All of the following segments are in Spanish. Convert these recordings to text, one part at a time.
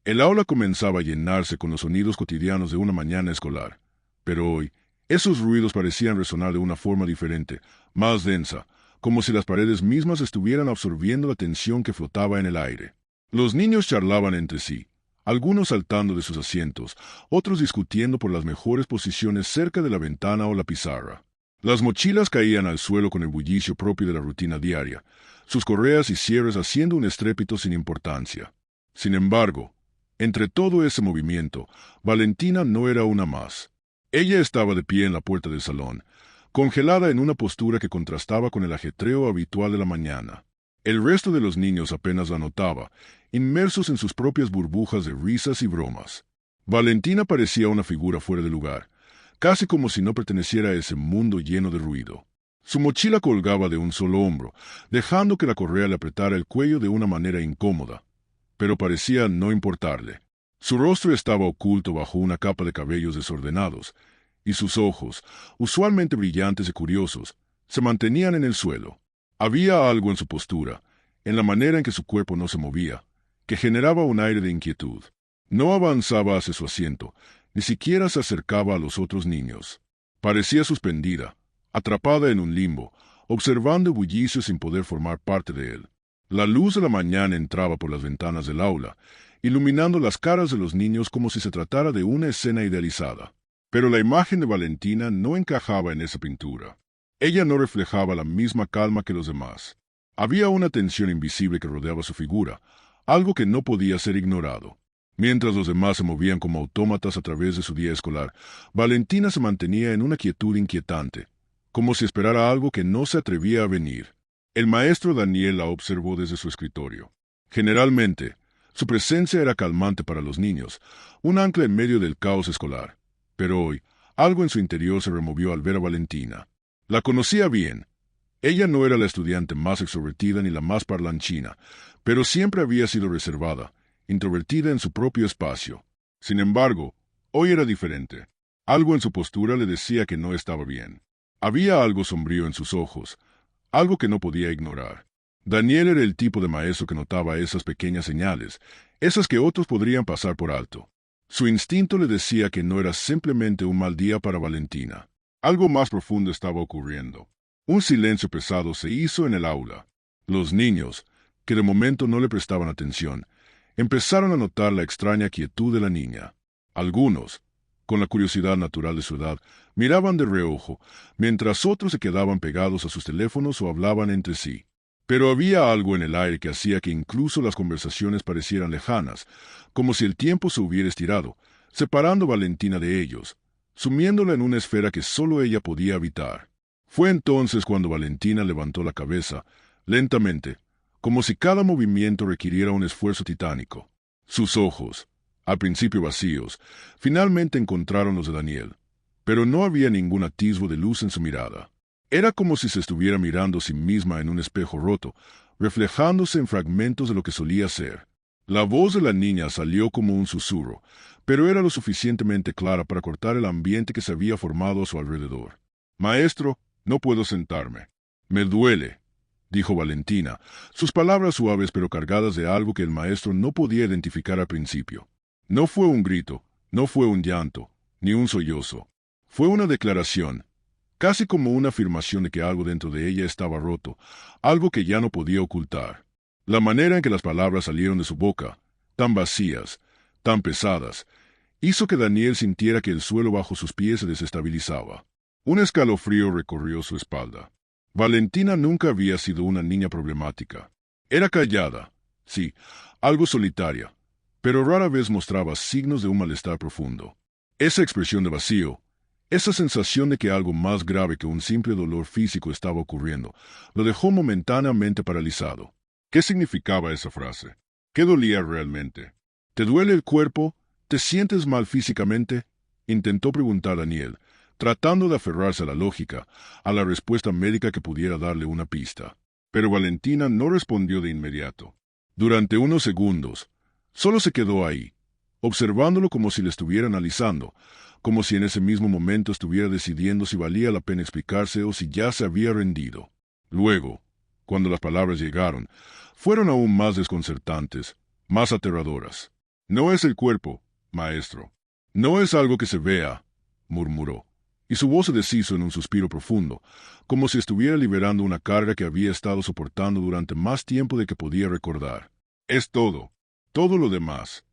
El aula comenzaba a llenarse con los sonidos cotidianos de una mañana escolar. Pero hoy, esos ruidos parecían resonar de una forma diferente, más densa, como si las paredes mismas estuvieran absorbiendo la tensión que flotaba en el aire. Los niños charlaban entre sí, algunos saltando de sus asientos, otros discutiendo por las mejores posiciones cerca de la ventana o la pizarra. Las mochilas caían al suelo con el bullicio propio de la rutina diaria, sus correas y cierres haciendo un estrépito sin importancia. Sin embargo, entre todo ese movimiento, Valentina no era una más. Ella estaba de pie en la puerta del salón, congelada en una postura que contrastaba con el ajetreo habitual de la mañana. El resto de los niños apenas la notaba, inmersos en sus propias burbujas de risas y bromas. Valentina parecía una figura fuera de lugar, casi como si no perteneciera a ese mundo lleno de ruido. Su mochila colgaba de un solo hombro, dejando que la correa le apretara el cuello de una manera incómoda, pero parecía no importarle. Su rostro estaba oculto bajo una capa de cabellos desordenados, y sus ojos, usualmente brillantes y curiosos, se mantenían en el suelo. Había algo en su postura, en la manera en que su cuerpo no se movía, que generaba un aire de inquietud. No avanzaba hacia su asiento, ni siquiera se acercaba a los otros niños. Parecía suspendida, atrapada en un limbo, observando el bullicio sin poder formar parte de él. La luz de la mañana entraba por las ventanas del aula, iluminando las caras de los niños como si se tratara de una escena idealizada. Pero la imagen de Valentina no encajaba en esa pintura. Ella no reflejaba la misma calma que los demás. Había una tensión invisible que rodeaba su figura, algo que no podía ser ignorado. Mientras los demás se movían como autómatas a través de su día escolar, Valentina se mantenía en una quietud inquietante, como si esperara algo que no se atrevía a venir. El maestro Daniel la observó desde su escritorio. Generalmente, su presencia era calmante para los niños, un ancla en medio del caos escolar. Pero hoy, algo en su interior se removió al ver a Valentina. La conocía bien. Ella no era la estudiante más extrovertida ni la más parlanchina, pero siempre había sido reservada, introvertida en su propio espacio. Sin embargo, hoy era diferente. Algo en su postura le decía que no estaba bien. Había algo sombrío en sus ojos, algo que no podía ignorar. Daniel era el tipo de maestro que notaba esas pequeñas señales, esas que otros podrían pasar por alto. Su instinto le decía que no era simplemente un mal día para Valentina. Algo más profundo estaba ocurriendo. Un silencio pesado se hizo en el aula. Los niños, que de momento no le prestaban atención, empezaron a notar la extraña quietud de la niña. Algunos, con la curiosidad natural de su edad, miraban de reojo, mientras otros se quedaban pegados a sus teléfonos o hablaban entre sí. Pero había algo en el aire que hacía que incluso las conversaciones parecieran lejanas, como si el tiempo se hubiera estirado, separando a Valentina de ellos, sumiéndola en una esfera que solo ella podía habitar. Fue entonces cuando Valentina levantó la cabeza, lentamente, como si cada movimiento requiriera un esfuerzo titánico. Sus ojos, al principio vacíos, finalmente encontraron los de Daniel, pero no había ningún atisbo de luz en su mirada. Era como si se estuviera mirando a sí misma en un espejo roto, reflejándose en fragmentos de lo que solía ser. La voz de la niña salió como un susurro, pero era lo suficientemente clara para cortar el ambiente que se había formado a su alrededor. Maestro, no puedo sentarme. Me duele, dijo Valentina, sus palabras suaves pero cargadas de algo que el maestro no podía identificar al principio. No fue un grito, no fue un llanto, ni un sollozo. Fue una declaración, casi como una afirmación de que algo dentro de ella estaba roto, algo que ya no podía ocultar. La manera en que las palabras salieron de su boca, tan vacías, tan pesadas, hizo que Daniel sintiera que el suelo bajo sus pies se desestabilizaba. Un escalofrío recorrió su espalda. Valentina nunca había sido una niña problemática. Era callada, sí, algo solitaria, pero rara vez mostraba signos de un malestar profundo. Esa expresión de vacío, esa sensación de que algo más grave que un simple dolor físico estaba ocurriendo, lo dejó momentáneamente paralizado. ¿Qué significaba esa frase? ¿Qué dolía realmente? ¿Te duele el cuerpo? ¿Te sientes mal físicamente? Intentó preguntar Daniel, tratando de aferrarse a la lógica, a la respuesta médica que pudiera darle una pista. Pero Valentina no respondió de inmediato. Durante unos segundos, solo se quedó ahí, observándolo como si le estuviera analizando, como si en ese mismo momento estuviera decidiendo si valía la pena explicarse o si ya se había rendido. Luego, cuando las palabras llegaron, fueron aún más desconcertantes, más aterradoras. No es el cuerpo, maestro. No es algo que se vea, murmuró, y su voz se deshizo en un suspiro profundo, como si estuviera liberando una carga que había estado soportando durante más tiempo de que podía recordar. Es todo, todo lo demás.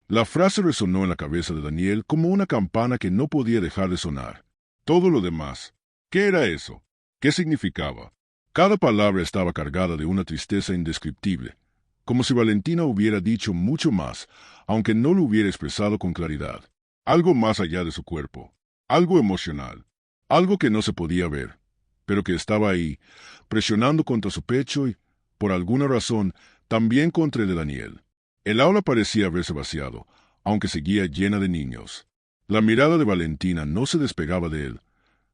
La frase resonó en la cabeza de Daniel como una campana que no podía dejar de sonar. Todo lo demás. ¿Qué era eso? ¿Qué significaba? Cada palabra estaba cargada de una tristeza indescriptible, como si Valentina hubiera dicho mucho más, aunque no lo hubiera expresado con claridad. Algo más allá de su cuerpo, algo emocional, algo que no se podía ver, pero que estaba ahí, presionando contra su pecho y, por alguna razón, también contra el de Daniel. El aula parecía haberse vaciado, aunque seguía llena de niños. La mirada de Valentina no se despegaba de él,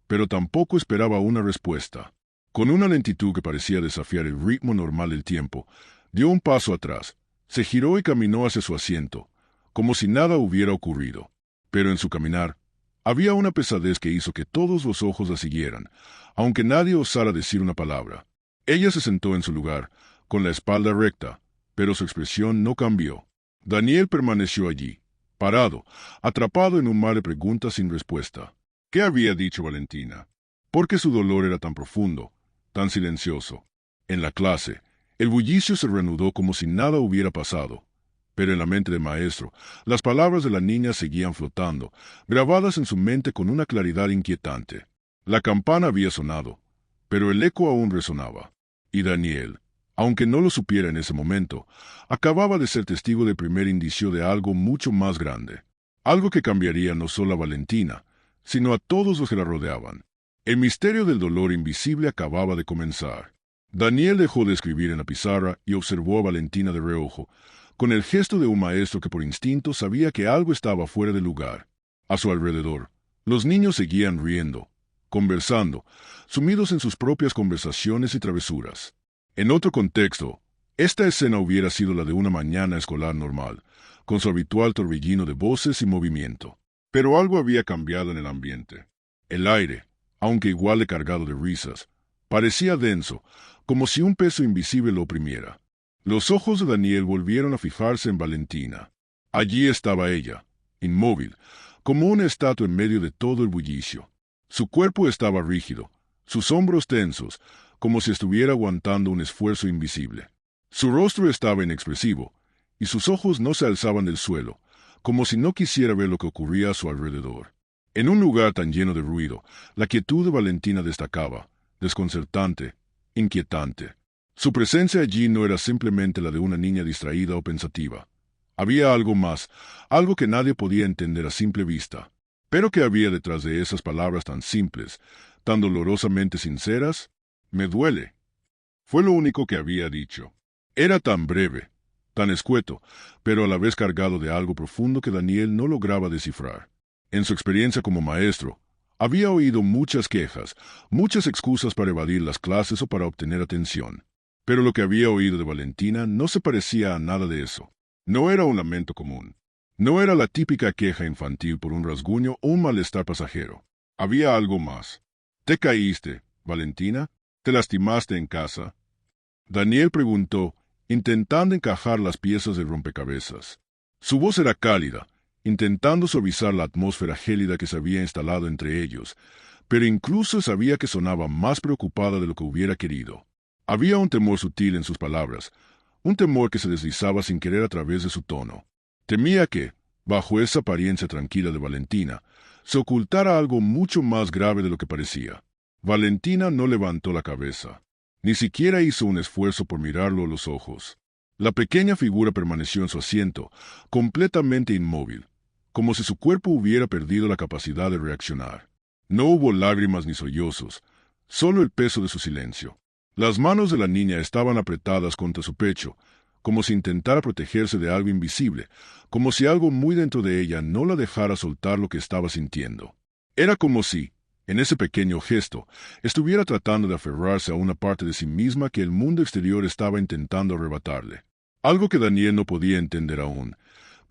pero tampoco esperaba una respuesta. Con una lentitud que parecía desafiar el ritmo normal del tiempo, dio un paso atrás, se giró y caminó hacia su asiento, como si nada hubiera ocurrido. Pero en su caminar, había una pesadez que hizo que todos los ojos la siguieran, aunque nadie osara decir una palabra. Ella se sentó en su lugar, con la espalda recta, pero su expresión no cambió. Daniel permaneció allí, parado, atrapado en un mar de preguntas sin respuesta. ¿Qué había dicho Valentina? ¿Por qué su dolor era tan profundo, tan silencioso? En la clase, el bullicio se reanudó como si nada hubiera pasado. Pero en la mente del maestro, las palabras de la niña seguían flotando, grabadas en su mente con una claridad inquietante. La campana había sonado, pero el eco aún resonaba. Y Daniel, aunque no lo supiera en ese momento, acababa de ser testigo del primer indicio de algo mucho más grande. Algo que cambiaría no solo a Valentina, sino a todos los que la rodeaban. El misterio del dolor invisible acababa de comenzar. Daniel dejó de escribir en la pizarra y observó a Valentina de reojo, con el gesto de un maestro que por instinto sabía que algo estaba fuera de lugar. A su alrededor, los niños seguían riendo, conversando, sumidos en sus propias conversaciones y travesuras. En otro contexto, esta escena hubiera sido la de una mañana escolar normal, con su habitual torbellino de voces y movimiento. Pero algo había cambiado en el ambiente. El aire, aunque igual de cargado de risas, parecía denso, como si un peso invisible lo oprimiera. Los ojos de Daniel volvieron a fijarse en Valentina. Allí estaba ella, inmóvil, como una estatua en medio de todo el bullicio. Su cuerpo estaba rígido, sus hombros tensos, como si estuviera aguantando un esfuerzo invisible. Su rostro estaba inexpresivo, y sus ojos no se alzaban del suelo, como si no quisiera ver lo que ocurría a su alrededor. En un lugar tan lleno de ruido, la quietud de Valentina destacaba, desconcertante, inquietante. Su presencia allí no era simplemente la de una niña distraída o pensativa. Había algo más, algo que nadie podía entender a simple vista. Pero ¿qué había detrás de esas palabras tan simples, tan dolorosamente sinceras? Me duele. Fue lo único que había dicho. Era tan breve, tan escueto, pero a la vez cargado de algo profundo que Daniel no lograba descifrar. En su experiencia como maestro, había oído muchas quejas, muchas excusas para evadir las clases o para obtener atención. Pero lo que había oído de Valentina no se parecía a nada de eso. No era un lamento común. No era la típica queja infantil por un rasguño o un malestar pasajero. Había algo más. ¿Te caíste, Valentina? ¿Te lastimaste en casa? Daniel preguntó, intentando encajar las piezas del rompecabezas. Su voz era cálida, intentando suavizar la atmósfera gélida que se había instalado entre ellos, pero incluso sabía que sonaba más preocupada de lo que hubiera querido. Había un temor sutil en sus palabras, un temor que se deslizaba sin querer a través de su tono. Temía que, bajo esa apariencia tranquila de Valentina, se ocultara algo mucho más grave de lo que parecía. Valentina no levantó la cabeza. Ni siquiera hizo un esfuerzo por mirarlo a los ojos. La pequeña figura permaneció en su asiento, completamente inmóvil, como si su cuerpo hubiera perdido la capacidad de reaccionar. No hubo lágrimas ni sollozos, solo el peso de su silencio. Las manos de la niña estaban apretadas contra su pecho, como si intentara protegerse de algo invisible, como si algo muy dentro de ella no la dejara soltar lo que estaba sintiendo. Era como si, en ese pequeño gesto, estuviera tratando de aferrarse a una parte de sí misma que el mundo exterior estaba intentando arrebatarle. Algo que Daniel no podía entender aún,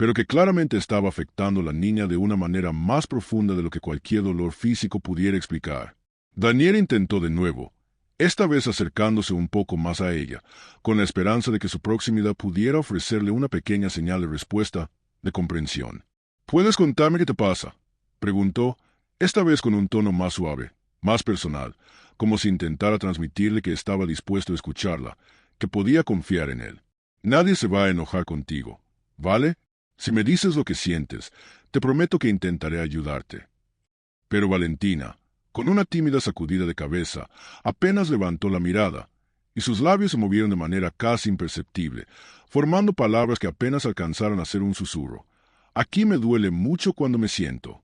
pero que claramente estaba afectando a la niña de una manera más profunda de lo que cualquier dolor físico pudiera explicar. Daniel intentó de nuevo, esta vez acercándose un poco más a ella, con la esperanza de que su proximidad pudiera ofrecerle una pequeña señal de respuesta, de comprensión. ¿Puedes contarme qué te pasa?, preguntó, esta vez con un tono más suave, más personal, como si intentara transmitirle que estaba dispuesto a escucharla, que podía confiar en él. Nadie se va a enojar contigo, ¿vale? Si me dices lo que sientes, te prometo que intentaré ayudarte. Pero Valentina, con una tímida sacudida de cabeza, apenas levantó la mirada, y sus labios se movieron de manera casi imperceptible, formando palabras que apenas alcanzaron a ser un susurro. Aquí me duele mucho cuando me siento.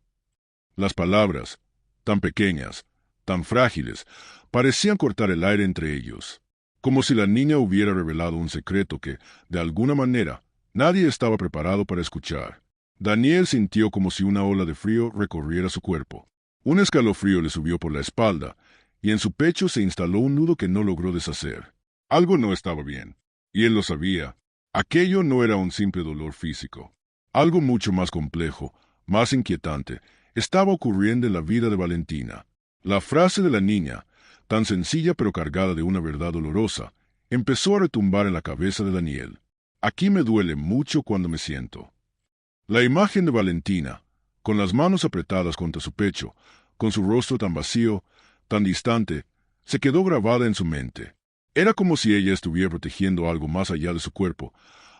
Las palabras, tan pequeñas, tan frágiles, parecían cortar el aire entre ellos, como si la niña hubiera revelado un secreto que, de alguna manera, nadie estaba preparado para escuchar. Daniel sintió como si una ola de frío recorriera su cuerpo. Un escalofrío le subió por la espalda, y en su pecho se instaló un nudo que no logró deshacer. Algo no estaba bien, y él lo sabía. Aquello no era un simple dolor físico. Algo mucho más complejo, más inquietante, estaba ocurriendo en la vida de Valentina. La frase de la niña, tan sencilla pero cargada de una verdad dolorosa, empezó a retumbar en la cabeza de Daniel. Aquí me duele mucho cuando me siento. La imagen de Valentina, con las manos apretadas contra su pecho, con su rostro tan vacío, tan distante, se quedó grabada en su mente. Era como si ella estuviera protegiendo algo más allá de su cuerpo,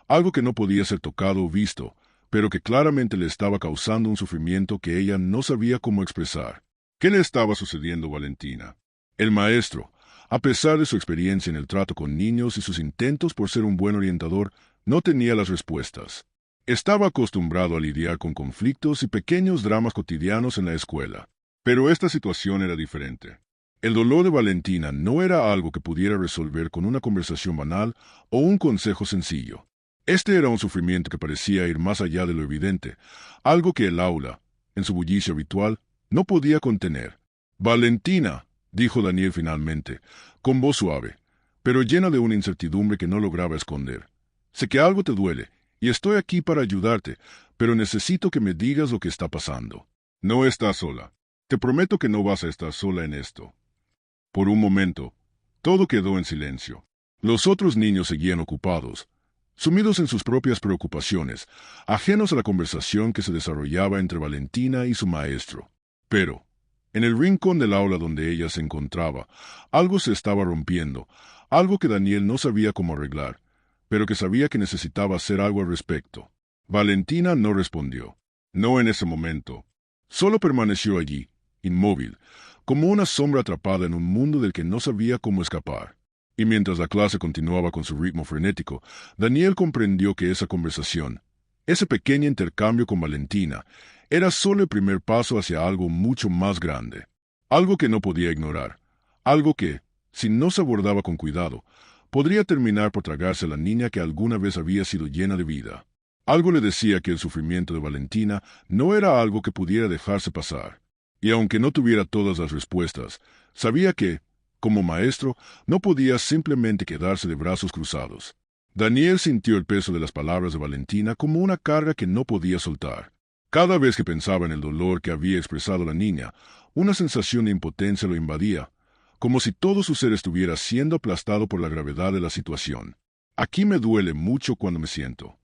algo que no podía ser tocado o visto, pero que claramente le estaba causando un sufrimiento que ella no sabía cómo expresar. ¿Qué le estaba sucediendo a Valentina? El maestro, a pesar de su experiencia en el trato con niños y sus intentos por ser un buen orientador, no tenía las respuestas. Estaba acostumbrado a lidiar con conflictos y pequeños dramas cotidianos en la escuela. Pero esta situación era diferente. El dolor de Valentina no era algo que pudiera resolver con una conversación banal o un consejo sencillo. Este era un sufrimiento que parecía ir más allá de lo evidente, algo que el aula, en su bullicio habitual, no podía contener. «Valentina», dijo Daniel finalmente, con voz suave, pero llena de una incertidumbre que no lograba esconder. «Sé que algo te duele, y estoy aquí para ayudarte, pero necesito que me digas lo que está pasando. No estás sola. Te prometo que no vas a estar sola en esto». Por un momento, todo quedó en silencio. Los otros niños seguían ocupados, sumidos en sus propias preocupaciones, ajenos a la conversación que se desarrollaba entre Valentina y su maestro. Pero, en el rincón del aula donde ella se encontraba, algo se estaba rompiendo, algo que Daniel no sabía cómo arreglar, pero que sabía que necesitaba hacer algo al respecto. Valentina no respondió. No en ese momento. Solo permaneció allí, inmóvil, como una sombra atrapada en un mundo del que no sabía cómo escapar. Y mientras la clase continuaba con su ritmo frenético, Daniel comprendió que esa conversación, ese pequeño intercambio con Valentina, era solo el primer paso hacia algo mucho más grande. Algo que no podía ignorar. Algo que, si no se abordaba con cuidado, podría terminar por tragarse a la niña que alguna vez había sido llena de vida. Algo le decía que el sufrimiento de Valentina no era algo que pudiera dejarse pasar. Y aunque no tuviera todas las respuestas, sabía que, como maestro, no podía simplemente quedarse de brazos cruzados. Daniel sintió el peso de las palabras de Valentina como una carga que no podía soltar. Cada vez que pensaba en el dolor que había expresado la niña, una sensación de impotencia lo invadía, como si todo su ser estuviera siendo aplastado por la gravedad de la situación. Aquí me duele mucho cuando me siento.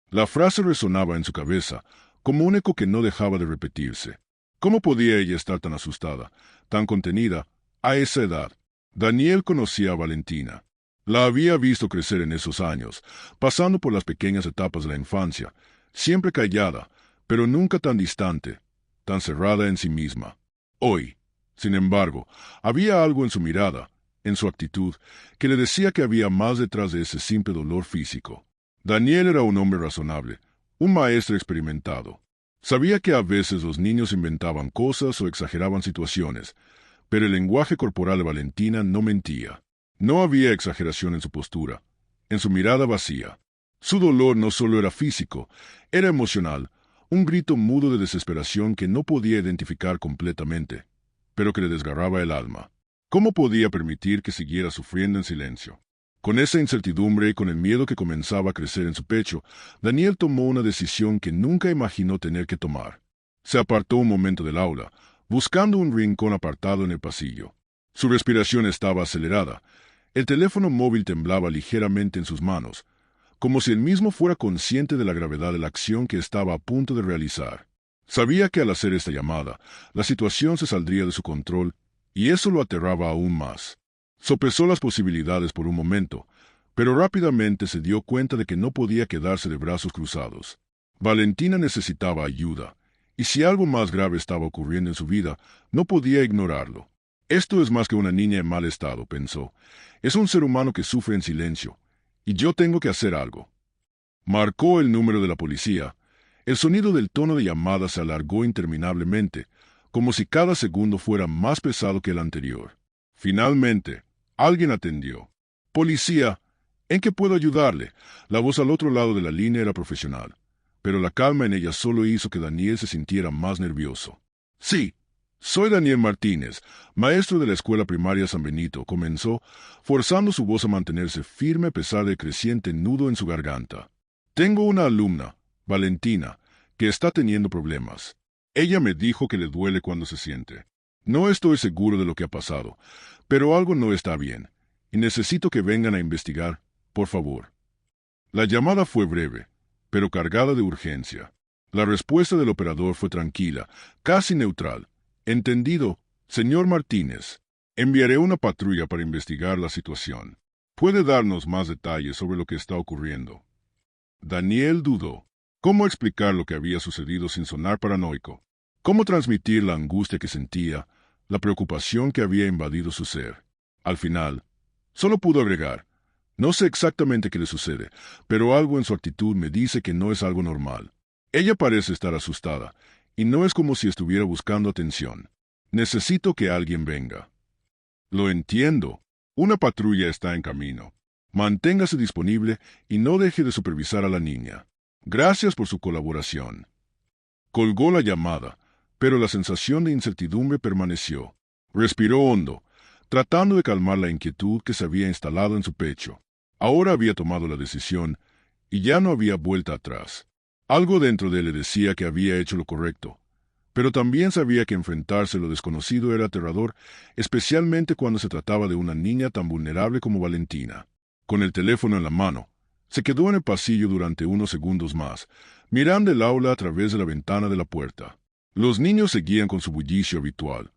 La frase resonaba en su cabeza, como un eco que no dejaba de repetirse. ¿Cómo podía ella estar tan asustada, tan contenida, a esa edad? Daniel conocía a Valentina. La había visto crecer en esos años, pasando por las pequeñas etapas de la infancia, siempre callada, pero nunca tan distante, tan cerrada en sí misma. Hoy, sin embargo, había algo en su mirada, en su actitud, que le decía que había más detrás de ese simple dolor físico. Daniel era un hombre razonable, un maestro experimentado. Sabía que a veces los niños inventaban cosas o exageraban situaciones, pero el lenguaje corporal de Valentina no mentía. No había exageración en su postura, en su mirada vacía. Su dolor no solo era físico, era emocional, un grito mudo de desesperación que no podía identificar completamente, pero que le desgarraba el alma. ¿Cómo podía permitir que siguiera sufriendo en silencio? Con esa incertidumbre y con el miedo que comenzaba a crecer en su pecho, Daniel tomó una decisión que nunca imaginó tener que tomar. Se apartó un momento del aula, buscando un rincón apartado en el pasillo. Su respiración estaba acelerada. El teléfono móvil temblaba ligeramente en sus manos, como si él mismo fuera consciente de la gravedad de la acción que estaba a punto de realizar. Sabía que al hacer esta llamada, la situación se saldría de su control, y eso lo aterraba aún más. Sopesó las posibilidades por un momento, pero rápidamente se dio cuenta de que no podía quedarse de brazos cruzados. Valentina necesitaba ayuda, y si algo más grave estaba ocurriendo en su vida, no podía ignorarlo. Esto es más que una niña en mal estado, pensó. Es un ser humano que sufre en silencio, y yo tengo que hacer algo. Marcó el número de la policía. El sonido del tono de llamada se alargó interminablemente, como si cada segundo fuera más pesado que el anterior. Finalmente, alguien atendió. «Policía, ¿en qué puedo ayudarle?» La voz al otro lado de la línea era profesional, pero la calma en ella solo hizo que Daniel se sintiera más nervioso. «Sí, soy Daniel Martínez, maestro de la escuela primaria San Benito», comenzó, forzando su voz a mantenerse firme a pesar del creciente nudo en su garganta. «Tengo una alumna, Valentina, que está teniendo problemas. Ella me dijo que le duele cuando se siente. No estoy seguro de lo que ha pasado, pero algo no está bien, y necesito que vengan a investigar, por favor». La llamada fue breve, pero cargada de urgencia. La respuesta del operador fue tranquila, casi neutral. «Entendido, señor Martínez. Enviaré una patrulla para investigar la situación. ¿Puede darnos más detalles sobre lo que está ocurriendo?» Daniel dudó. ¿Cómo explicar lo que había sucedido sin sonar paranoico? ¿Cómo transmitir la angustia que sentía, la preocupación que había invadido su ser? Al final, solo pudo agregar: «No sé exactamente qué le sucede, pero algo en su actitud me dice que no es algo normal. Ella parece estar asustada, y no es como si estuviera buscando atención. Necesito que alguien venga». «Lo entiendo. Una patrulla está en camino. Manténgase disponible y no deje de supervisar a la niña. Gracias por su colaboración». Colgó la llamada, pero la sensación de incertidumbre permaneció. Respiró hondo, tratando de calmar la inquietud que se había instalado en su pecho. Ahora había tomado la decisión, y ya no había vuelta atrás. Algo dentro de él le decía que había hecho lo correcto, pero también sabía que enfrentarse a lo desconocido era aterrador, especialmente cuando se trataba de una niña tan vulnerable como Valentina. Con el teléfono en la mano, se quedó en el pasillo durante unos segundos más, mirando el aula a través de la ventana de la puerta. Los niños seguían con su bullicio habitual,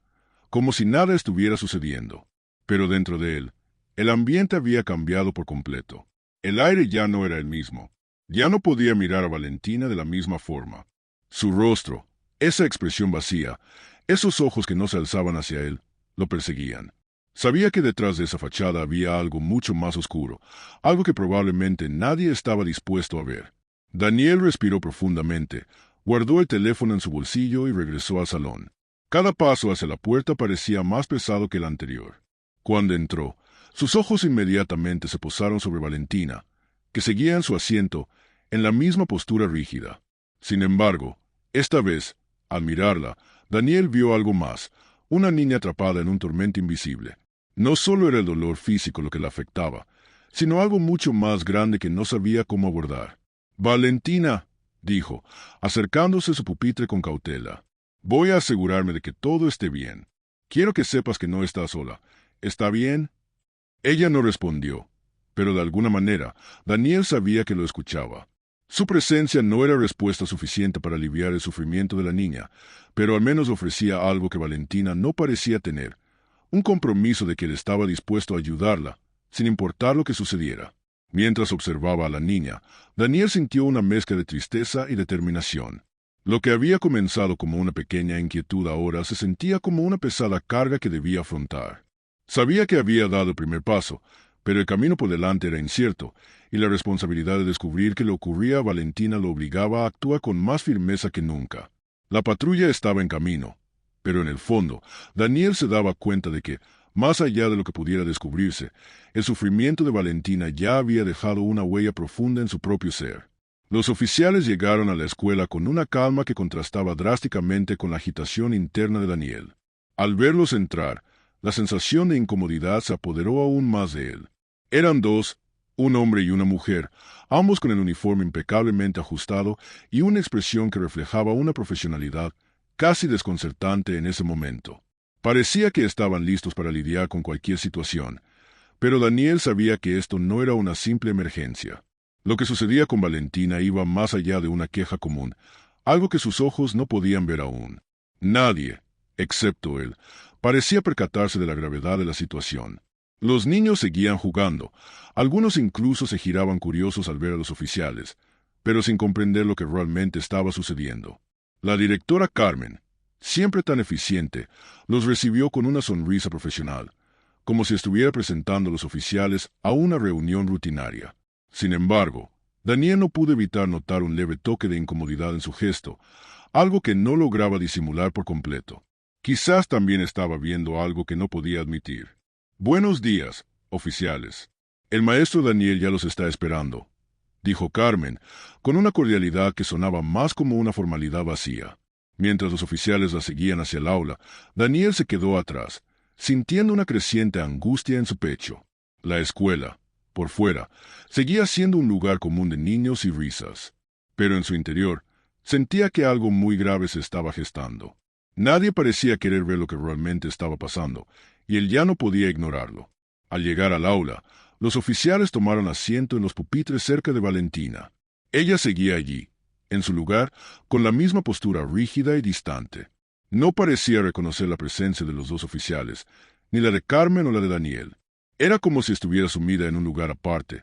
como si nada estuviera sucediendo. Pero dentro de él, el ambiente había cambiado por completo. El aire ya no era el mismo. Ya no podía mirar a Valentina de la misma forma. Su rostro, esa expresión vacía, esos ojos que no se alzaban hacia él, lo perseguían. Sabía que detrás de esa fachada había algo mucho más oscuro, algo que probablemente nadie estaba dispuesto a ver. Daniel respiró profundamente, guardó el teléfono en su bolsillo y regresó al salón. Cada paso hacia la puerta parecía más pesado que el anterior. Cuando entró, sus ojos inmediatamente se posaron sobre Valentina, que seguía en su asiento, en la misma postura rígida. Sin embargo, esta vez, al mirarla, Daniel vio algo más, una niña atrapada en un tormento invisible. No solo era el dolor físico lo que la afectaba, sino algo mucho más grande que no sabía cómo abordar. «Valentina», dijo, acercándose a su pupitre con cautela, «voy a asegurarme de que todo esté bien. Quiero que sepas que no estás sola. ¿Está bien?» Ella no respondió, pero de alguna manera, Daniel sabía que lo escuchaba. Su presencia no era respuesta suficiente para aliviar el sufrimiento de la niña, pero al menos ofrecía algo que Valentina no parecía tener, un compromiso de que él estaba dispuesto a ayudarla, sin importar lo que sucediera. Mientras observaba a la niña, Daniel sintió una mezcla de tristeza y determinación. Lo que había comenzado como una pequeña inquietud ahora se sentía como una pesada carga que debía afrontar. Sabía que había dado el primer paso, pero el camino por delante era incierto, y la responsabilidad de descubrir qué le ocurría a Valentina lo obligaba a actuar con más firmeza que nunca. La patrulla estaba en camino, pero en el fondo, Daniel se daba cuenta de que, más allá de lo que pudiera descubrirse, el sufrimiento de Valentina ya había dejado una huella profunda en su propio ser. Los oficiales llegaron a la escuela con una calma que contrastaba drásticamente con la agitación interna de Daniel. Al verlos entrar, la sensación de incomodidad se apoderó aún más de él. Eran dos, un hombre y una mujer, ambos con el uniforme impecablemente ajustado y una expresión que reflejaba una profesionalidad casi desconcertante en ese momento. Parecía que estaban listos para lidiar con cualquier situación, pero Daniel sabía que esto no era una simple emergencia. Lo que sucedía con Valentina iba más allá de una queja común, algo que sus ojos no podían ver aún. Nadie, excepto él, parecía percatarse de la gravedad de la situación. Los niños seguían jugando, algunos incluso se giraban curiosos al ver a los oficiales, pero sin comprender lo que realmente estaba sucediendo. La directora Carmen, siempre tan eficiente, los recibió con una sonrisa profesional, como si estuviera presentando a los oficiales a una reunión rutinaria. Sin embargo, Daniel no pudo evitar notar un leve toque de incomodidad en su gesto, algo que no lograba disimular por completo. Quizás también estaba viendo algo que no podía admitir. «Buenos días, oficiales. El maestro Daniel ya los está esperando», dijo Carmen, con una cordialidad que sonaba más como una formalidad vacía. Mientras los oficiales la seguían hacia el aula, Daniel se quedó atrás, sintiendo una creciente angustia en su pecho. La escuela, por fuera, seguía siendo un lugar común de niños y risas. Pero en su interior, sentía que algo muy grave se estaba gestando. Nadie parecía querer ver lo que realmente estaba pasando, y él ya no podía ignorarlo. Al llegar al aula, los oficiales tomaron asiento en los pupitres cerca de Valentina. Ella seguía allí, en su lugar, con la misma postura rígida y distante. No parecía reconocer la presencia de los dos oficiales, ni la de Carmen o la de Daniel. Era como si estuviera sumida en un lugar aparte,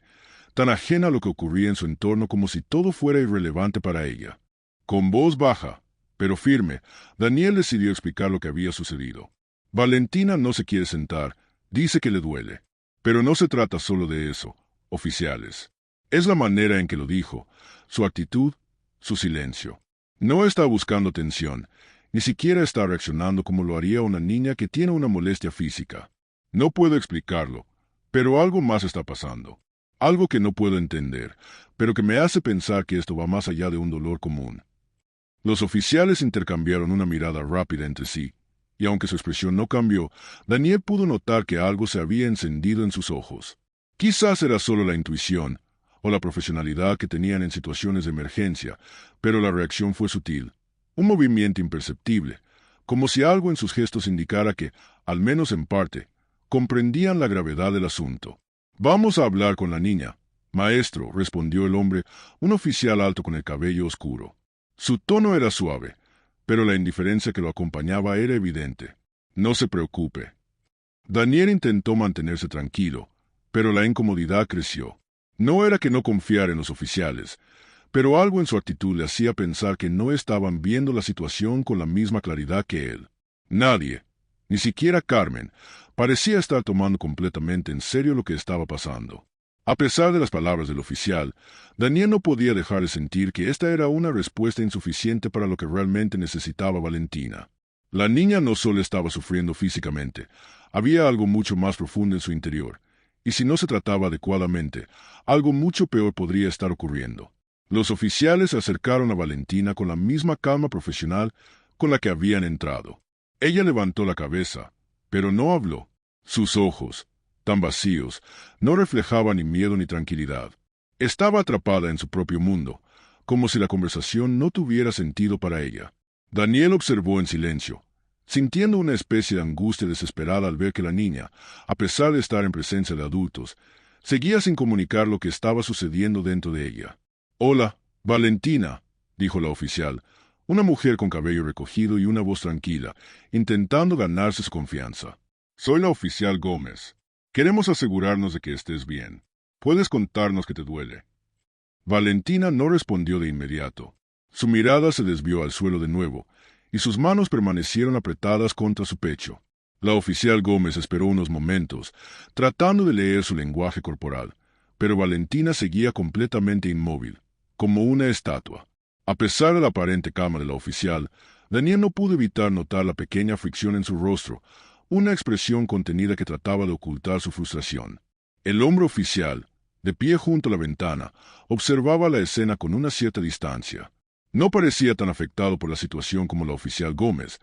tan ajena a lo que ocurría en su entorno como si todo fuera irrelevante para ella. Con voz baja, pero firme, Daniel decidió explicar lo que había sucedido. Valentina no se quiere sentar, dice que le duele. Pero no se trata solo de eso, oficiales. Es la manera en que lo dijo, su actitud, su silencio. No está buscando tensión, ni siquiera está reaccionando como lo haría una niña que tiene una molestia física. No puedo explicarlo, pero algo más está pasando. Algo que no puedo entender, pero que me hace pensar que esto va más allá de un dolor común. Los oficiales intercambiaron una mirada rápida entre sí, y aunque su expresión no cambió, Daniel pudo notar que algo se había encendido en sus ojos. Quizás era solo la intuición, o la profesionalidad que tenían en situaciones de emergencia, pero la reacción fue sutil, un movimiento imperceptible, como si algo en sus gestos indicara que, al menos en parte, comprendían la gravedad del asunto. «Vamos a hablar con la niña, maestro», respondió el hombre, un oficial alto con el cabello oscuro. Su tono era suave, pero la indiferencia que lo acompañaba era evidente. «No se preocupe». Daniel intentó mantenerse tranquilo, pero la incomodidad creció. No era que no confiara en los oficiales, pero algo en su actitud le hacía pensar que no estaban viendo la situación con la misma claridad que él. Nadie, ni siquiera Carmen, parecía estar tomando completamente en serio lo que estaba pasando. A pesar de las palabras del oficial, Daniel no podía dejar de sentir que esta era una respuesta insuficiente para lo que realmente necesitaba Valentina. La niña no solo estaba sufriendo físicamente, había algo mucho más profundo en su interior, y si no se trataba adecuadamente, algo mucho peor podría estar ocurriendo. Los oficiales se acercaron a Valentina con la misma calma profesional con la que habían entrado. Ella levantó la cabeza, pero no habló. Sus ojos, tan vacíos, no reflejaban ni miedo ni tranquilidad. Estaba atrapada en su propio mundo, como si la conversación no tuviera sentido para ella. Daniel observó en silencio, sintiendo una especie de angustia desesperada al ver que la niña, a pesar de estar en presencia de adultos, seguía sin comunicar lo que estaba sucediendo dentro de ella. «Hola, Valentina», dijo la oficial, una mujer con cabello recogido y una voz tranquila, intentando ganarse su confianza. «Soy la oficial Gómez. Queremos asegurarnos de que estés bien. ¿Puedes contarnos qué te duele?» Valentina no respondió de inmediato. Su mirada se desvió al suelo de nuevo, y sus manos permanecieron apretadas contra su pecho. La oficial Gómez esperó unos momentos, tratando de leer su lenguaje corporal, pero Valentina seguía completamente inmóvil, como una estatua. A pesar de la aparente calma de la oficial, Daniel no pudo evitar notar la pequeña fricción en su rostro, una expresión contenida que trataba de ocultar su frustración. El hombre oficial, de pie junto a la ventana, observaba la escena con una cierta distancia. No parecía tan afectado por la situación como la oficial Gómez,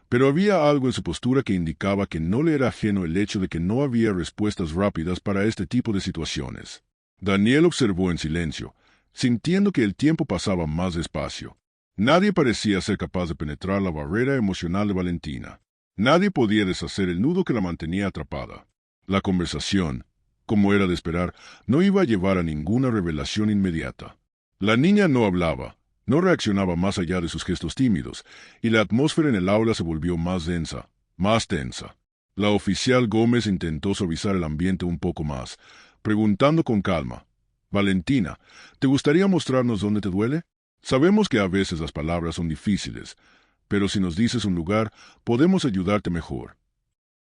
pero había algo en su postura que indicaba que no le era ajeno el hecho de que no había respuestas rápidas para este tipo de situaciones. Daniel observó en silencio, sintiendo que el tiempo pasaba más despacio. Nadie parecía ser capaz de penetrar la barrera emocional de Valentina. Nadie podía deshacer el nudo que la mantenía atrapada. La conversación, como era de esperar, no iba a llevar a ninguna revelación inmediata. La niña no hablaba, no reaccionaba más allá de sus gestos tímidos, y la atmósfera en el aula se volvió más densa, más tensa. La oficial Gómez intentó suavizar el ambiente un poco más, preguntando con calma: «Valentina, ¿te gustaría mostrarnos dónde te duele? Sabemos que a veces las palabras son difíciles, pero si nos dices un lugar, podemos ayudarte mejor».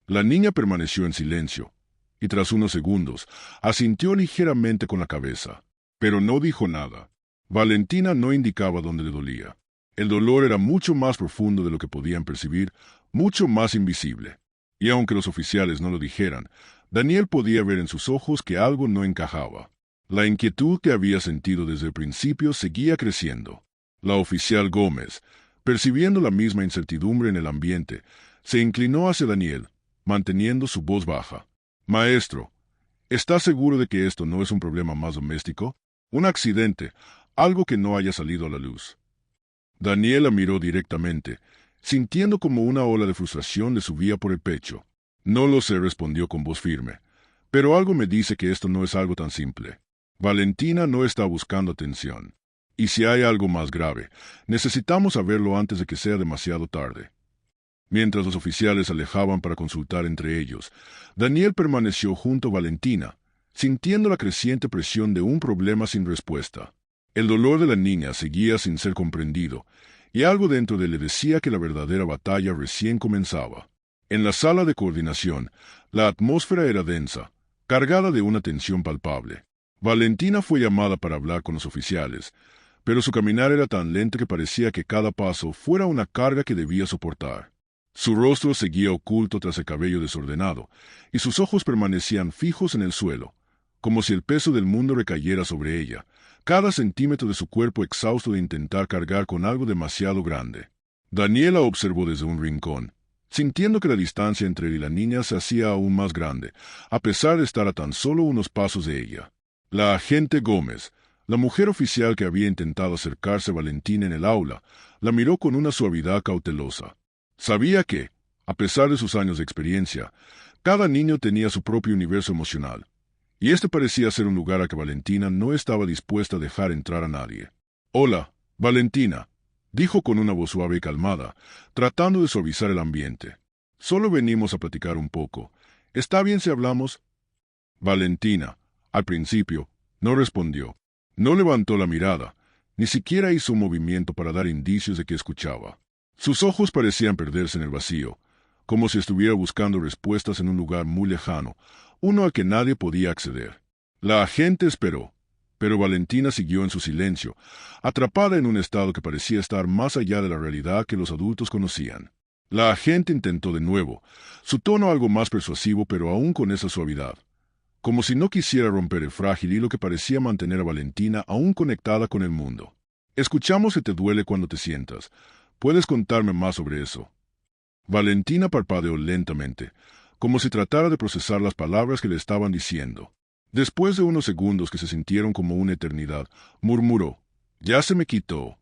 La niña permaneció en silencio, y tras unos segundos, asintió ligeramente con la cabeza, pero no dijo nada. Valentina no indicaba dónde le dolía. El dolor era mucho más profundo de lo que podían percibir, mucho más invisible. Y aunque los oficiales no lo dijeran, Daniel podía ver en sus ojos que algo no encajaba. La inquietud que había sentido desde el principio seguía creciendo. La oficial Gómez, percibiendo la misma incertidumbre en el ambiente, se inclinó hacia Daniel, manteniendo su voz baja. «Maestro, ¿está seguro de que esto no es un problema más doméstico? Un accidente, algo que no haya salido a la luz». Daniel la miró directamente, sintiendo como una ola de frustración le subía por el pecho. «No lo sé», respondió con voz firme, «pero algo me dice que esto no es algo tan simple. Valentina no está buscando atención. Y si hay algo más grave, necesitamos saberlo antes de que sea demasiado tarde». Mientras los oficiales se alejaban para consultar entre ellos, Daniel permaneció junto a Valentina, sintiendo la creciente presión de un problema sin respuesta. El dolor de la niña seguía sin ser comprendido, y algo dentro de él le decía que la verdadera batalla recién comenzaba. En la sala de coordinación, la atmósfera era densa, cargada de una tensión palpable. Valentina fue llamada para hablar con los oficiales, pero su caminar era tan lento que parecía que cada paso fuera una carga que debía soportar. Su rostro seguía oculto tras el cabello desordenado, y sus ojos permanecían fijos en el suelo, como si el peso del mundo recayera sobre ella, cada centímetro de su cuerpo exhausto de intentar cargar con algo demasiado grande. Daniela observó desde un rincón, sintiendo que la distancia entre él y la niña se hacía aún más grande, a pesar de estar a tan solo unos pasos de ella. La agente Gómez, la mujer oficial que había intentado acercarse a Valentina en el aula, la miró con una suavidad cautelosa. Sabía que, a pesar de sus años de experiencia, cada niño tenía su propio universo emocional, y este parecía ser un lugar a que Valentina no estaba dispuesta a dejar entrar a nadie. «Hola, Valentina», dijo con una voz suave y calmada, tratando de suavizar el ambiente. «Solo venimos a platicar un poco. ¿Está bien si hablamos?» Valentina, al principio, no respondió. No levantó la mirada, ni siquiera hizo un movimiento para dar indicios de que escuchaba. Sus ojos parecían perderse en el vacío, como si estuviera buscando respuestas en un lugar muy lejano, uno al que nadie podía acceder. La agente esperó, pero Valentina siguió en su silencio, atrapada en un estado que parecía estar más allá de la realidad que los adultos conocían. La agente intentó de nuevo, su tono algo más persuasivo pero aún con esa suavidad, como si no quisiera romper el frágil hilo que parecía mantener a Valentina aún conectada con el mundo. «Escuchamos que te duele cuando te sientas. ¿Puedes contarme más sobre eso?» Valentina parpadeó lentamente, como si tratara de procesar las palabras que le estaban diciendo. Después de unos segundos que se sintieron como una eternidad, murmuró: «Ya se me quitó».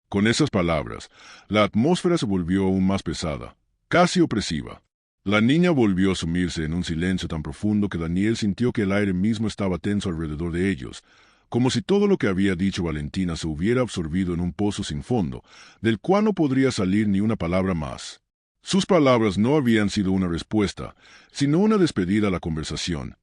Con esas palabras, la atmósfera se volvió aún más pesada, casi opresiva. La niña volvió a sumirse en un silencio tan profundo que Daniel sintió que el aire mismo estaba tenso alrededor de ellos, como si todo lo que había dicho Valentina se hubiera absorbido en un pozo sin fondo, del cual no podría salir ni una palabra más. Sus palabras no habían sido una respuesta, sino una despedida a la conversación,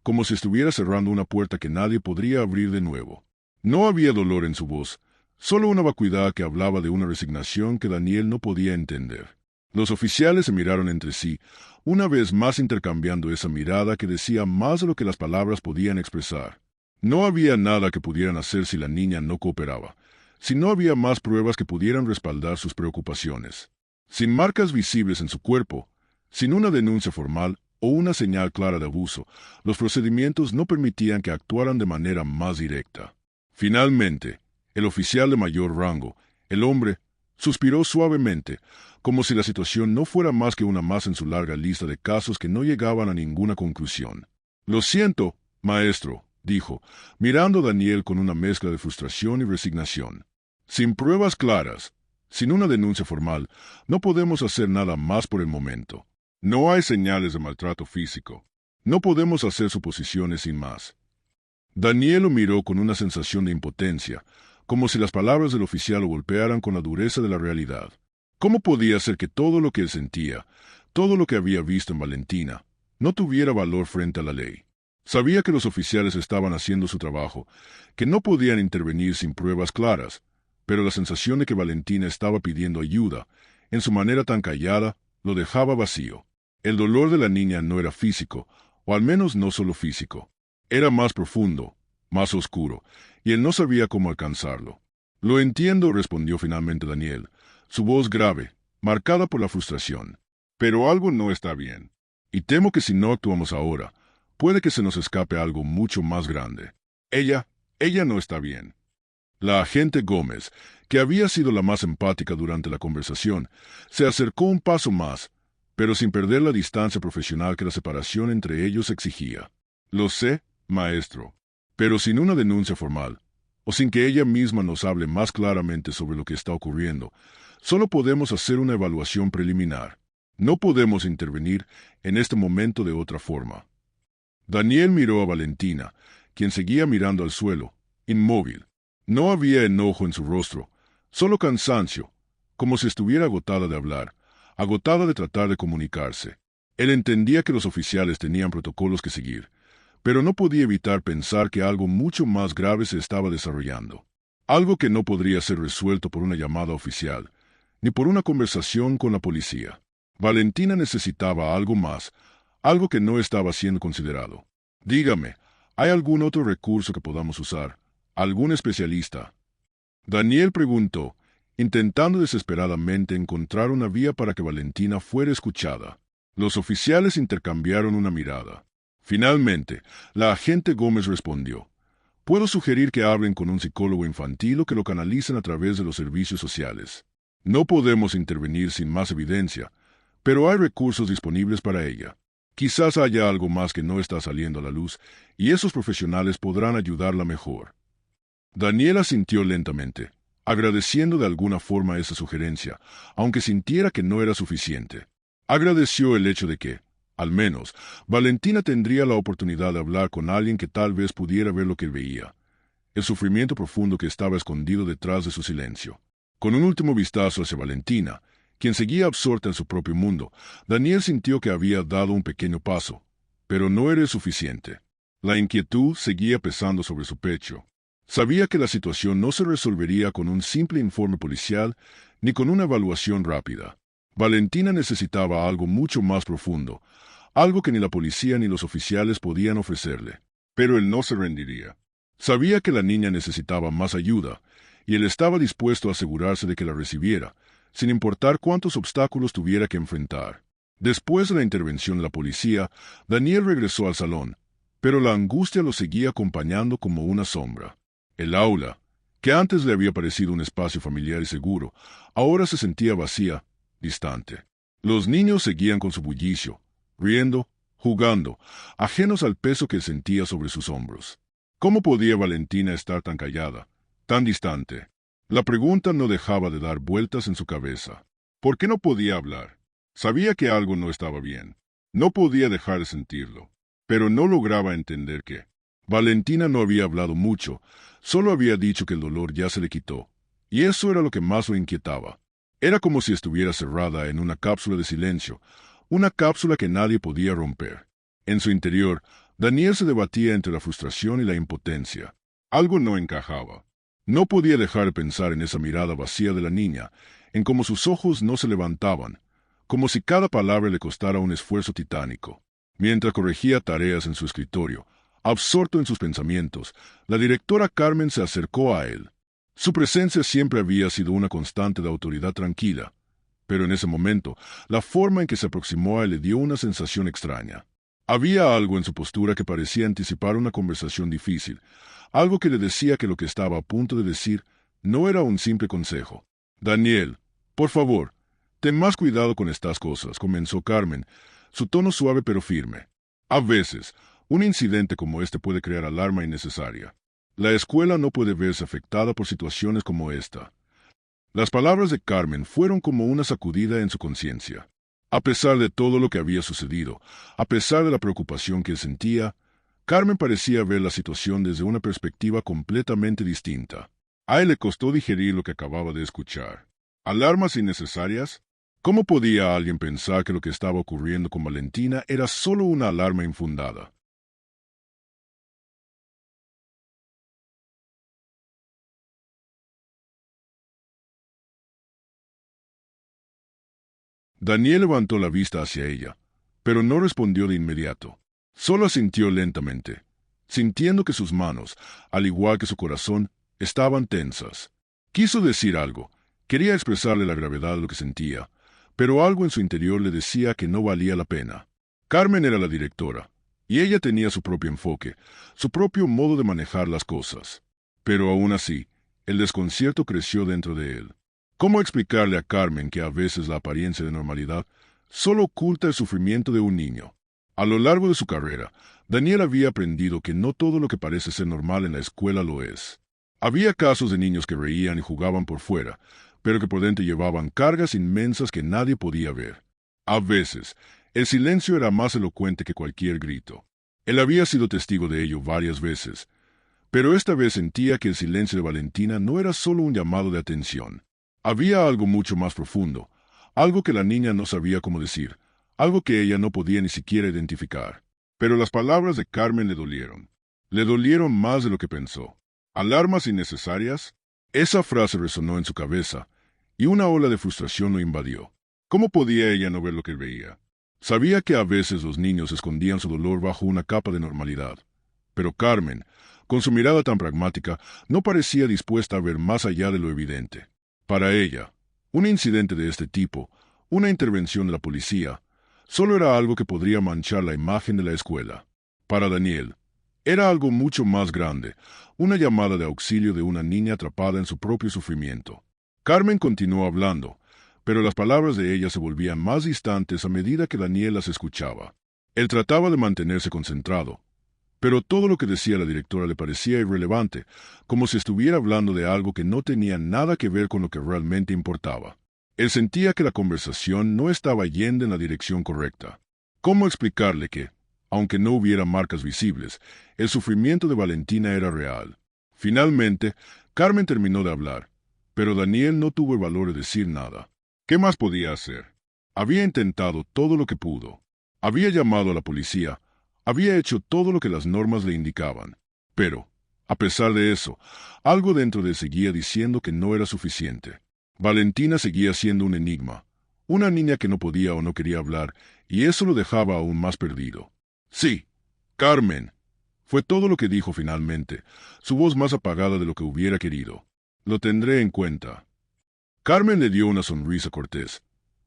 como si estuviera cerrando una puerta que nadie podría abrir de nuevo. No había dolor en su voz, solo una vacuidad que hablaba de una resignación que Daniel no podía entender. Los oficiales se miraron entre sí, una vez más intercambiando esa mirada que decía más de lo que las palabras podían expresar. No había nada que pudieran hacer si la niña no cooperaba, si no había más pruebas que pudieran respaldar sus preocupaciones. Sin marcas visibles en su cuerpo, sin una denuncia formal o una señal clara de abuso, los procedimientos no permitían que actuaran de manera más directa. Finalmente, el oficial de mayor rango, el hombre, suspiró suavemente, como si la situación no fuera más que una más en su larga lista de casos que no llegaban a ninguna conclusión. «Lo siento, maestro», dijo, mirando a Daniel con una mezcla de frustración y resignación. «Sin pruebas claras, sin una denuncia formal, no podemos hacer nada más por el momento. No hay señales de maltrato físico. No podemos hacer suposiciones sin más. Daniel lo miró con una sensación de impotencia, como si las palabras del oficial lo golpearan con la dureza de la realidad. ¿Cómo podía ser que todo lo que él sentía, todo lo que había visto en Valentina, no tuviera valor frente a la ley? Sabía que los oficiales estaban haciendo su trabajo, que no podían intervenir sin pruebas claras, pero la sensación de que Valentina estaba pidiendo ayuda, en su manera tan callada, lo dejaba vacío. El dolor de la niña no era físico, o al menos no solo físico. Era más profundo, más oscuro, y él no sabía cómo alcanzarlo. Lo entiendo, respondió finalmente Daniel, su voz grave, marcada por la frustración. Pero algo no está bien. Y temo que si no actuamos ahora, puede que se nos escape algo mucho más grande. Ella no está bien. La agente Gómez, que había sido la más empática durante la conversación, se acercó un paso más, pero sin perder la distancia profesional que la separación entre ellos exigía. Lo sé, maestro, pero sin una denuncia formal, o sin que ella misma nos hable más claramente sobre lo que está ocurriendo, solo podemos hacer una evaluación preliminar. No podemos intervenir en este momento de otra forma. Daniel miró a Valentina, quien seguía mirando al suelo, inmóvil. No había enojo en su rostro, solo cansancio, como si estuviera agotada de hablar, agotada de tratar de comunicarse. Él entendía que los oficiales tenían protocolos que seguir, pero no podía evitar pensar que algo mucho más grave se estaba desarrollando. Algo que no podría ser resuelto por una llamada oficial, ni por una conversación con la policía. Valentina necesitaba algo más, algo que no estaba siendo considerado. Dígame, ¿hay algún otro recurso que podamos usar? ¿Algún especialista? Daniel preguntó, intentando desesperadamente encontrar una vía para que Valentina fuera escuchada. Los oficiales intercambiaron una mirada. Finalmente, la agente Gómez respondió, «Puedo sugerir que hablen con un psicólogo infantil o que lo canalicen a través de los servicios sociales. No podemos intervenir sin más evidencia, pero hay recursos disponibles para ella. Quizás haya algo más que no está saliendo a la luz, y esos profesionales podrán ayudarla mejor». Daniel asintió lentamente, agradeciendo de alguna forma esa sugerencia, aunque sintiera que no era suficiente. Agradeció el hecho de que, al menos, Valentina tendría la oportunidad de hablar con alguien que tal vez pudiera ver lo que él veía, el sufrimiento profundo que estaba escondido detrás de su silencio. Con un último vistazo hacia Valentina, quien seguía absorta en su propio mundo, Daniel sintió que había dado un pequeño paso, pero no era suficiente. La inquietud seguía pesando sobre su pecho. Sabía que la situación no se resolvería con un simple informe policial ni con una evaluación rápida. Valentina necesitaba algo mucho más profundo, algo que ni la policía ni los oficiales podían ofrecerle. Pero él no se rendiría. Sabía que la niña necesitaba más ayuda, y él estaba dispuesto a asegurarse de que la recibiera, sin importar cuántos obstáculos tuviera que enfrentar. Después de la intervención de la policía, Daniel regresó al salón, pero la angustia lo seguía acompañando como una sombra. El aula, que antes le había parecido un espacio familiar y seguro, ahora se sentía vacía, distante. Los niños seguían con su bullicio, riendo, jugando, ajenos al peso que sentía sobre sus hombros. ¿Cómo podía Valentina estar tan callada, tan distante? La pregunta no dejaba de dar vueltas en su cabeza. ¿Por qué no podía hablar? Sabía que algo no estaba bien. No podía dejar de sentirlo, pero no lograba entender qué. Valentina no había hablado mucho, solo había dicho que el dolor ya se le quitó, y eso era lo que más lo inquietaba. Era como si estuviera cerrada en una cápsula de silencio, una cápsula que nadie podía romper. En su interior, Daniel se debatía entre la frustración y la impotencia. Algo no encajaba. No podía dejar de pensar en esa mirada vacía de la niña, en cómo sus ojos no se levantaban, como si cada palabra le costara un esfuerzo titánico. Mientras corregía tareas en su escritorio, absorto en sus pensamientos, la directora Carmen se acercó a él. Su presencia siempre había sido una constante de autoridad tranquila, pero en ese momento, la forma en que se aproximó a él le dio una sensación extraña. Había algo en su postura que parecía anticipar una conversación difícil, algo que le decía que lo que estaba a punto de decir no era un simple consejo. «Daniel, por favor, ten más cuidado con estas cosas», comenzó Carmen, su tono suave pero firme. «A veces, un incidente como este puede crear alarma innecesaria. La escuela no puede verse afectada por situaciones como esta». Las palabras de Carmen fueron como una sacudida en su conciencia. A pesar de todo lo que había sucedido, a pesar de la preocupación que sentía, Carmen parecía ver la situación desde una perspectiva completamente distinta. A él le costó digerir lo que acababa de escuchar. ¿Alarmas innecesarias? ¿Cómo podía alguien pensar que lo que estaba ocurriendo con Valentina era solo una alarma infundada? Daniel levantó la vista hacia ella, pero no respondió de inmediato. Solo asintió lentamente, sintiendo que sus manos, al igual que su corazón, estaban tensas. Quiso decir algo, quería expresarle la gravedad de lo que sentía, pero algo en su interior le decía que no valía la pena. Carmen era la directora, y ella tenía su propio enfoque, su propio modo de manejar las cosas. Pero aún así, el desconcierto creció dentro de él. ¿Cómo explicarle a Carmen que a veces la apariencia de normalidad solo oculta el sufrimiento de un niño? A lo largo de su carrera, Daniel había aprendido que no todo lo que parece ser normal en la escuela lo es. Había casos de niños que reían y jugaban por fuera, pero que por dentro llevaban cargas inmensas que nadie podía ver. A veces, el silencio era más elocuente que cualquier grito. Él había sido testigo de ello varias veces, pero esta vez sentía que el silencio de Valentina no era solo un llamado de atención. Había algo mucho más profundo, algo que la niña no sabía cómo decir, algo que ella no podía ni siquiera identificar. Pero las palabras de Carmen le dolieron. Le dolieron más de lo que pensó. ¿Alarmas innecesarias? Esa frase resonó en su cabeza, y una ola de frustración lo invadió. ¿Cómo podía ella no ver lo que veía? Sabía que a veces los niños escondían su dolor bajo una capa de normalidad. Pero Carmen, con su mirada tan pragmática, no parecía dispuesta a ver más allá de lo evidente. Para ella, un incidente de este tipo, una intervención de la policía, solo era algo que podría manchar la imagen de la escuela. Para Daniel, era algo mucho más grande, una llamada de auxilio de una niña atrapada en su propio sufrimiento. Carmen continuó hablando, pero las palabras de ella se volvían más distantes a medida que Daniel las escuchaba. Él trataba de mantenerse concentrado, pero todo lo que decía la directora le parecía irrelevante, como si estuviera hablando de algo que no tenía nada que ver con lo que realmente importaba. Él sentía que la conversación no estaba yendo en la dirección correcta. ¿Cómo explicarle que, aunque no hubiera marcas visibles, el sufrimiento de Valentina era real? Finalmente, Carmen terminó de hablar, pero Daniel no tuvo el valor de decir nada. ¿Qué más podía hacer? Había intentado todo lo que pudo. Había llamado a la policía, había hecho todo lo que las normas le indicaban. Pero, a pesar de eso, algo dentro de él seguía diciendo que no era suficiente. Valentina seguía siendo un enigma, una niña que no podía o no quería hablar, y eso lo dejaba aún más perdido. Sí, Carmen. Fue todo lo que dijo finalmente, su voz más apagada de lo que hubiera querido. Lo tendré en cuenta. Carmen le dio una sonrisa cortés,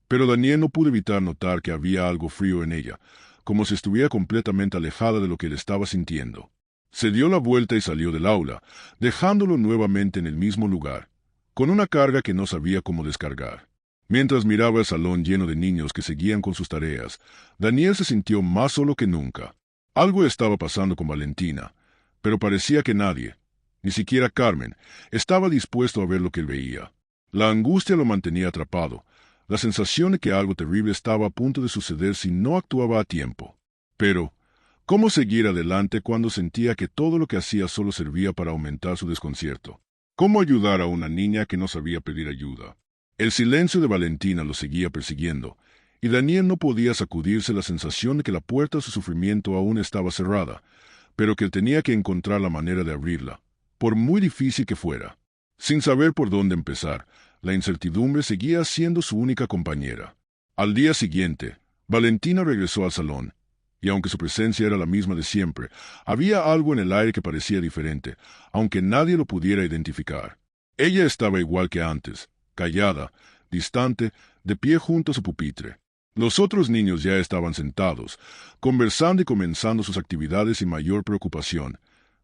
pero Daniel no pudo evitar notar que había algo frío en ella, como si estuviera completamente alejada de lo que él estaba sintiendo. Se dio la vuelta y salió del aula, dejándolo nuevamente en el mismo lugar, con una carga que no sabía cómo descargar. Mientras miraba el salón lleno de niños que seguían con sus tareas, Daniel se sintió más solo que nunca. Algo estaba pasando con Valentina, pero parecía que nadie, ni siquiera Carmen, estaba dispuesto a ver lo que él veía. La angustia lo mantenía atrapado, la sensación de que algo terrible estaba a punto de suceder si no actuaba a tiempo. Pero, ¿cómo seguir adelante cuando sentía que todo lo que hacía solo servía para aumentar su desconcierto? ¿Cómo ayudar a una niña que no sabía pedir ayuda? El silencio de Valentina lo seguía persiguiendo, y Daniel no podía sacudirse la sensación de que la puerta a su sufrimiento aún estaba cerrada, pero que él tenía que encontrar la manera de abrirla, por muy difícil que fuera. Sin saber por dónde empezar, la incertidumbre seguía siendo su única compañera. Al día siguiente, Valentina regresó al salón, y aunque su presencia era la misma de siempre, había algo en el aire que parecía diferente, aunque nadie lo pudiera identificar. Ella estaba igual que antes, callada, distante, de pie junto a su pupitre. Los otros niños ya estaban sentados, conversando y comenzando sus actividades sin mayor preocupación,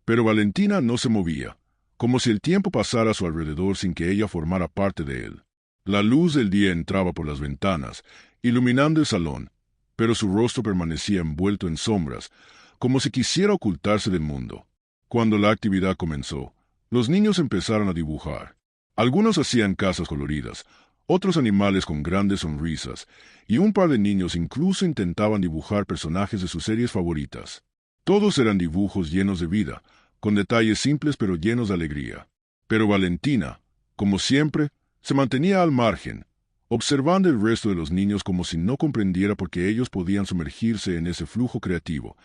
pero Valentina no se movía, como si el tiempo pasara a su alrededor sin que ella formara parte de él. La luz del día entraba por las ventanas, iluminando el salón, pero su rostro permanecía envuelto en sombras, como si quisiera ocultarse del mundo. Cuando la actividad comenzó, los niños empezaron a dibujar. Algunos hacían casas coloridas, otros animales con grandes sonrisas, y un par de niños incluso intentaban dibujar personajes de sus series favoritas. Todos eran dibujos llenos de vida, con detalles simples pero llenos de alegría. Pero Valentina, como siempre, se mantenía al margen, observando el resto de los niños como si no comprendiera por qué ellos podían sumergirse en ese flujo creativo,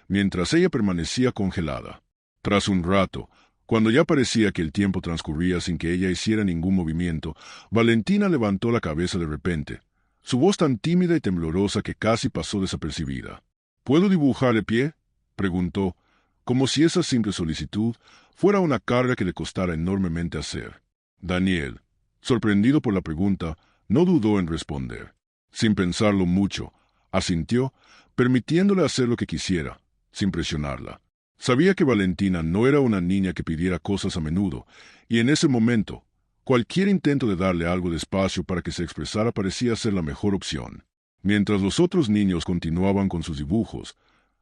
mientras ella permanecía congelada. Tras un rato, cuando ya parecía que el tiempo transcurría sin que ella hiciera ningún movimiento, Valentina levantó la cabeza de repente, su voz tan tímida y temblorosa que casi pasó desapercibida. ¿Puedo dibujar de pie?, preguntó, como si esa simple solicitud fuera una carga que le costara enormemente hacer. Daniel, sorprendido por la pregunta, no dudó en responder. Sin pensarlo mucho, asintió, permitiéndole hacer lo que quisiera, sin presionarla. Sabía que Valentina no era una niña que pidiera cosas a menudo, y en ese momento, cualquier intento de darle algo de espacio para que se expresara parecía ser la mejor opción. Mientras los otros niños continuaban con sus dibujos,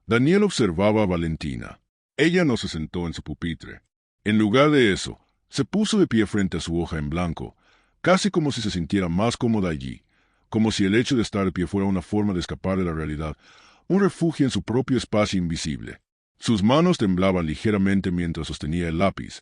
Daniel observaba a Valentina. Ella no se sentó en su pupitre. En lugar de eso, se puso de pie frente a su hoja en blanco, casi como si se sintiera más cómoda allí, como si el hecho de estar de pie fuera una forma de escapar de la realidad, un refugio en su propio espacio invisible. Sus manos temblaban ligeramente mientras sostenía el lápiz,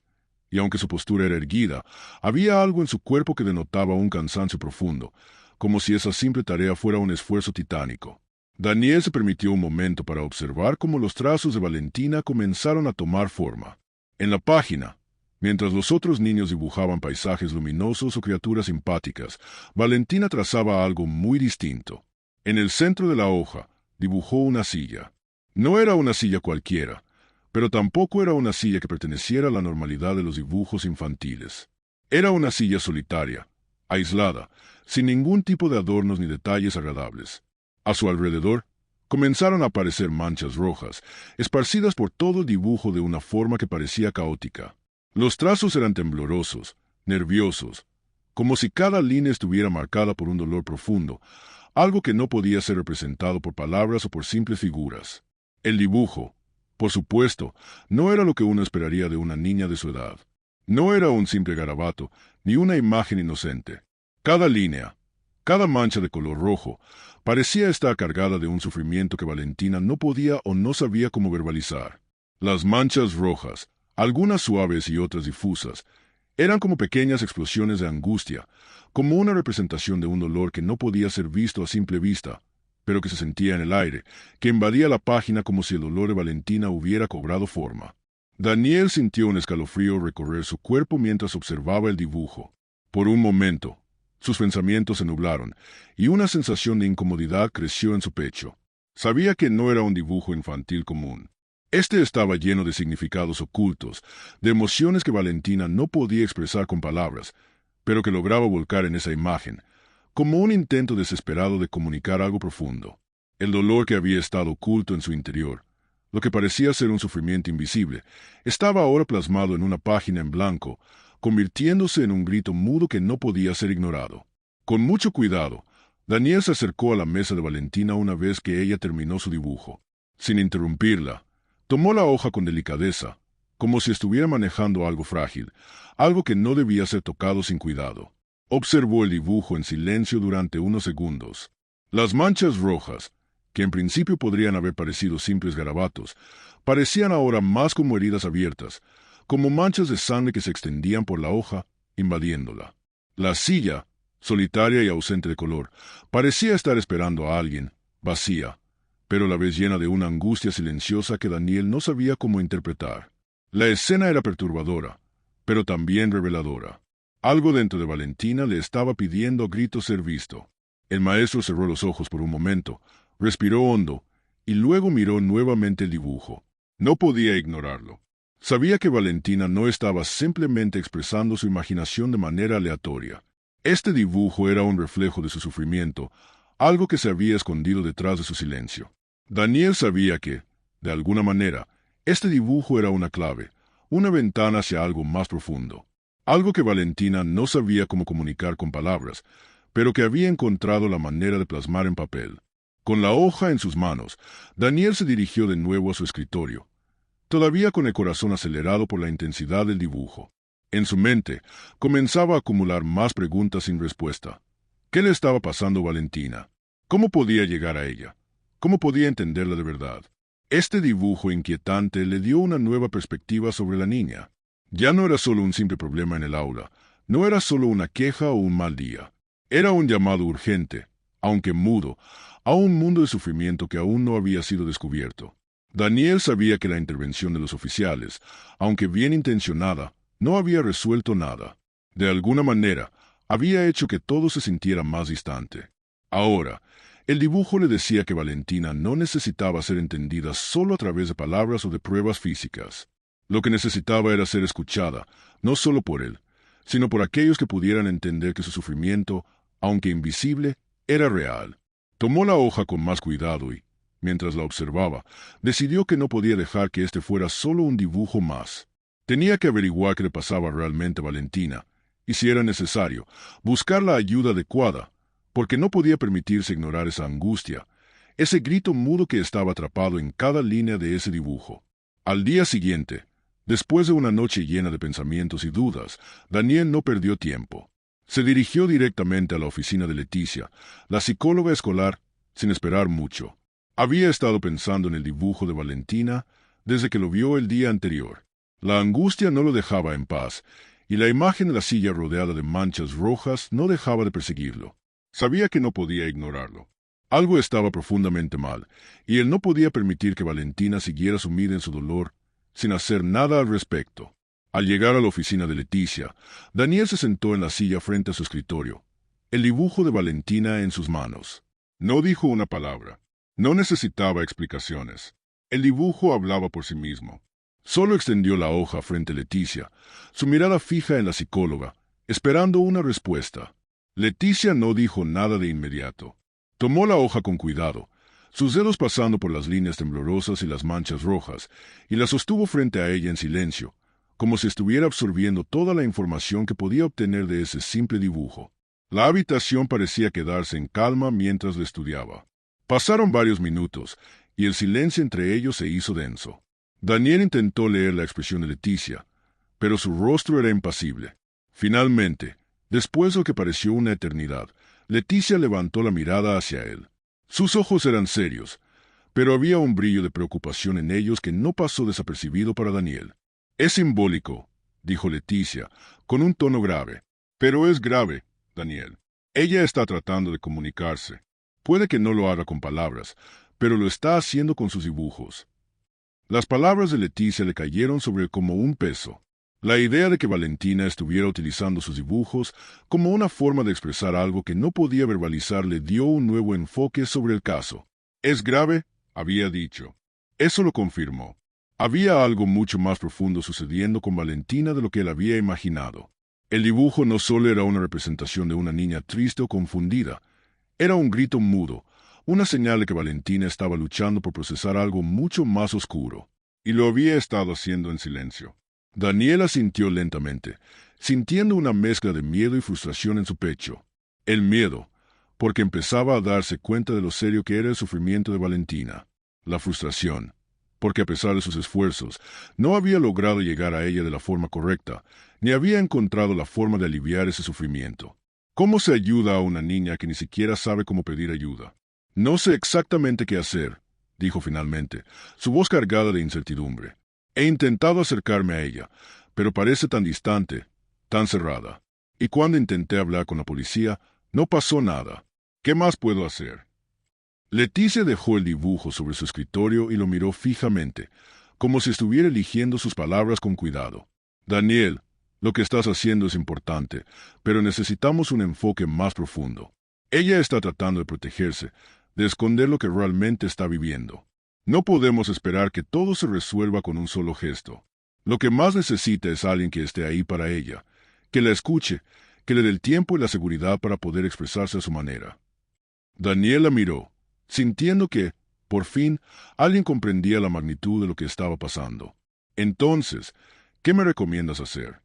y aunque su postura era erguida, había algo en su cuerpo que denotaba un cansancio profundo, como si esa simple tarea fuera un esfuerzo titánico. Daniel se permitió un momento para observar cómo los trazos de Valentina comenzaron a tomar forma. En la página, mientras los otros niños dibujaban paisajes luminosos o criaturas simpáticas, Valentina trazaba algo muy distinto. En el centro de la hoja, dibujó una silla. No era una silla cualquiera, pero tampoco era una silla que perteneciera a la normalidad de los dibujos infantiles. Era una silla solitaria, aislada, sin ningún tipo de adornos ni detalles agradables. A su alrededor, comenzaron a aparecer manchas rojas, esparcidas por todo el dibujo de una forma que parecía caótica. Los trazos eran temblorosos, nerviosos, como si cada línea estuviera marcada por un dolor profundo, algo que no podía ser representado por palabras o por simples figuras. El dibujo, por supuesto, no era lo que uno esperaría de una niña de su edad. No era un simple garabato, ni una imagen inocente. Cada línea, cada mancha de color rojo, parecía estar cargada de un sufrimiento que Valentina no podía o no sabía cómo verbalizar. Las manchas rojas, algunas suaves y otras difusas, eran como pequeñas explosiones de angustia, como una representación de un dolor que no podía ser visto a simple vista, pero que se sentía en el aire, que invadía la página como si el dolor de Valentina hubiera cobrado forma. Daniel sintió un escalofrío recorrer su cuerpo mientras observaba el dibujo. Por un momento, sus pensamientos se nublaron, y una sensación de incomodidad creció en su pecho. Sabía que no era un dibujo infantil común. Este estaba lleno de significados ocultos, de emociones que Valentina no podía expresar con palabras, pero que lograba volcar en esa imagen, como un intento desesperado de comunicar algo profundo. El dolor que había estado oculto en su interior, lo que parecía ser un sufrimiento invisible, estaba ahora plasmado en una página en blanco, convirtiéndose en un grito mudo que no podía ser ignorado. Con mucho cuidado, Daniel se acercó a la mesa de Valentina una vez que ella terminó su dibujo. Sin interrumpirla, tomó la hoja con delicadeza, como si estuviera manejando algo frágil, algo que no debía ser tocado sin cuidado. Observó el dibujo en silencio durante unos segundos. Las manchas rojas, que en principio podrían haber parecido simples garabatos, parecían ahora más como heridas abiertas, como manchas de sangre que se extendían por la hoja, invadiéndola. La silla, solitaria y ausente de color, parecía estar esperando a alguien, vacía, pero a la vez llena de una angustia silenciosa que Daniel no sabía cómo interpretar. La escena era perturbadora, pero también reveladora. Algo dentro de Valentina le estaba pidiendo a gritos ser visto. El maestro cerró los ojos por un momento, respiró hondo, y luego miró nuevamente el dibujo. No podía ignorarlo. Sabía que Valentina no estaba simplemente expresando su imaginación de manera aleatoria. Este dibujo era un reflejo de su sufrimiento, algo que se había escondido detrás de su silencio. Daniel sabía que, de alguna manera, este dibujo era una clave, una ventana hacia algo más profundo. Algo que Valentina no sabía cómo comunicar con palabras, pero que había encontrado la manera de plasmar en papel. Con la hoja en sus manos, Daniel se dirigió de nuevo a su escritorio, todavía con el corazón acelerado por la intensidad del dibujo. En su mente, comenzaba a acumular más preguntas sin respuesta. ¿Qué le estaba pasando a Valentina? ¿Cómo podía llegar a ella? ¿Cómo podía entenderla de verdad? Este dibujo inquietante le dio una nueva perspectiva sobre la niña. Ya no era solo un simple problema en el aula, no era solo una queja o un mal día. Era un llamado urgente, aunque mudo, a un mundo de sufrimiento que aún no había sido descubierto. Daniel sabía que la intervención de los oficiales, aunque bien intencionada, no había resuelto nada. De alguna manera, había hecho que todo se sintiera más distante. Ahora, el dibujo le decía que Valentina no necesitaba ser entendida solo a través de palabras o de pruebas físicas. Lo que necesitaba era ser escuchada, no solo por él, sino por aquellos que pudieran entender que su sufrimiento, aunque invisible, era real. Tomó la hoja con más cuidado y, mientras la observaba, decidió que no podía dejar que este fuera solo un dibujo más. Tenía que averiguar qué le pasaba realmente a Valentina, y si era necesario, buscar la ayuda adecuada, porque no podía permitirse ignorar esa angustia, ese grito mudo que estaba atrapado en cada línea de ese dibujo. Al día siguiente, después de una noche llena de pensamientos y dudas, Daniel no perdió tiempo. Se dirigió directamente a la oficina de Leticia, la psicóloga escolar, sin esperar mucho. Había estado pensando en el dibujo de Valentina desde que lo vio el día anterior. La angustia no lo dejaba en paz, y la imagen de la silla rodeada de manchas rojas no dejaba de perseguirlo. Sabía que no podía ignorarlo. Algo estaba profundamente mal, y él no podía permitir que Valentina siguiera sumida en su dolor sin hacer nada al respecto. Al llegar a la oficina de Leticia, Daniel se sentó en la silla frente a su escritorio, el dibujo de Valentina en sus manos. No dijo una palabra. No necesitaba explicaciones. El dibujo hablaba por sí mismo. Solo extendió la hoja frente a Leticia, su mirada fija en la psicóloga, esperando una respuesta. Leticia no dijo nada de inmediato. Tomó la hoja con cuidado, sus dedos pasando por las líneas temblorosas y las manchas rojas, y la sostuvo frente a ella en silencio, como si estuviera absorbiendo toda la información que podía obtener de ese simple dibujo. La habitación parecía quedarse en calma mientras lo estudiaba. Pasaron varios minutos, y el silencio entre ellos se hizo denso. Daniel intentó leer la expresión de Leticia, pero su rostro era impasible. Finalmente, después de lo que pareció una eternidad, Leticia levantó la mirada hacia él. Sus ojos eran serios, pero había un brillo de preocupación en ellos que no pasó desapercibido para Daniel. «Es simbólico», dijo Leticia, con un tono grave. «Pero es grave, Daniel. Ella está tratando de comunicarse. Puede que no lo haga con palabras, pero lo está haciendo con sus dibujos». Las palabras de Leticia le cayeron sobre él como un peso. La idea de que Valentina estuviera utilizando sus dibujos como una forma de expresar algo que no podía verbalizar le dio un nuevo enfoque sobre el caso. «Es grave», había dicho. Eso lo confirmó. Había algo mucho más profundo sucediendo con Valentina de lo que él había imaginado. El dibujo no solo era una representación de una niña triste o confundida, era un grito mudo, una señal de que Valentina estaba luchando por procesar algo mucho más oscuro. Y lo había estado haciendo en silencio. Daniel asintió lentamente, sintiendo una mezcla de miedo y frustración en su pecho. El miedo, porque empezaba a darse cuenta de lo serio que era el sufrimiento de Valentina. La frustración, porque a pesar de sus esfuerzos, no había logrado llegar a ella de la forma correcta, ni había encontrado la forma de aliviar ese sufrimiento. ¿Cómo se ayuda a una niña que ni siquiera sabe cómo pedir ayuda? «No sé exactamente qué hacer», dijo finalmente, su voz cargada de incertidumbre. «He intentado acercarme a ella, pero parece tan distante, tan cerrada. Y cuando intenté hablar con la policía, no pasó nada. ¿Qué más puedo hacer?» Leticia dejó el dibujo sobre su escritorio y lo miró fijamente, como si estuviera eligiendo sus palabras con cuidado. «Daniel, lo que estás haciendo es importante, pero necesitamos un enfoque más profundo. Ella está tratando de protegerse, de esconder lo que realmente está viviendo. No podemos esperar que todo se resuelva con un solo gesto. Lo que más necesita es alguien que esté ahí para ella, que la escuche, que le dé el tiempo y la seguridad para poder expresarse a su manera». Daniel la miró, sintiendo que, por fin, alguien comprendía la magnitud de lo que estaba pasando. «Entonces, ¿qué me recomiendas hacer?»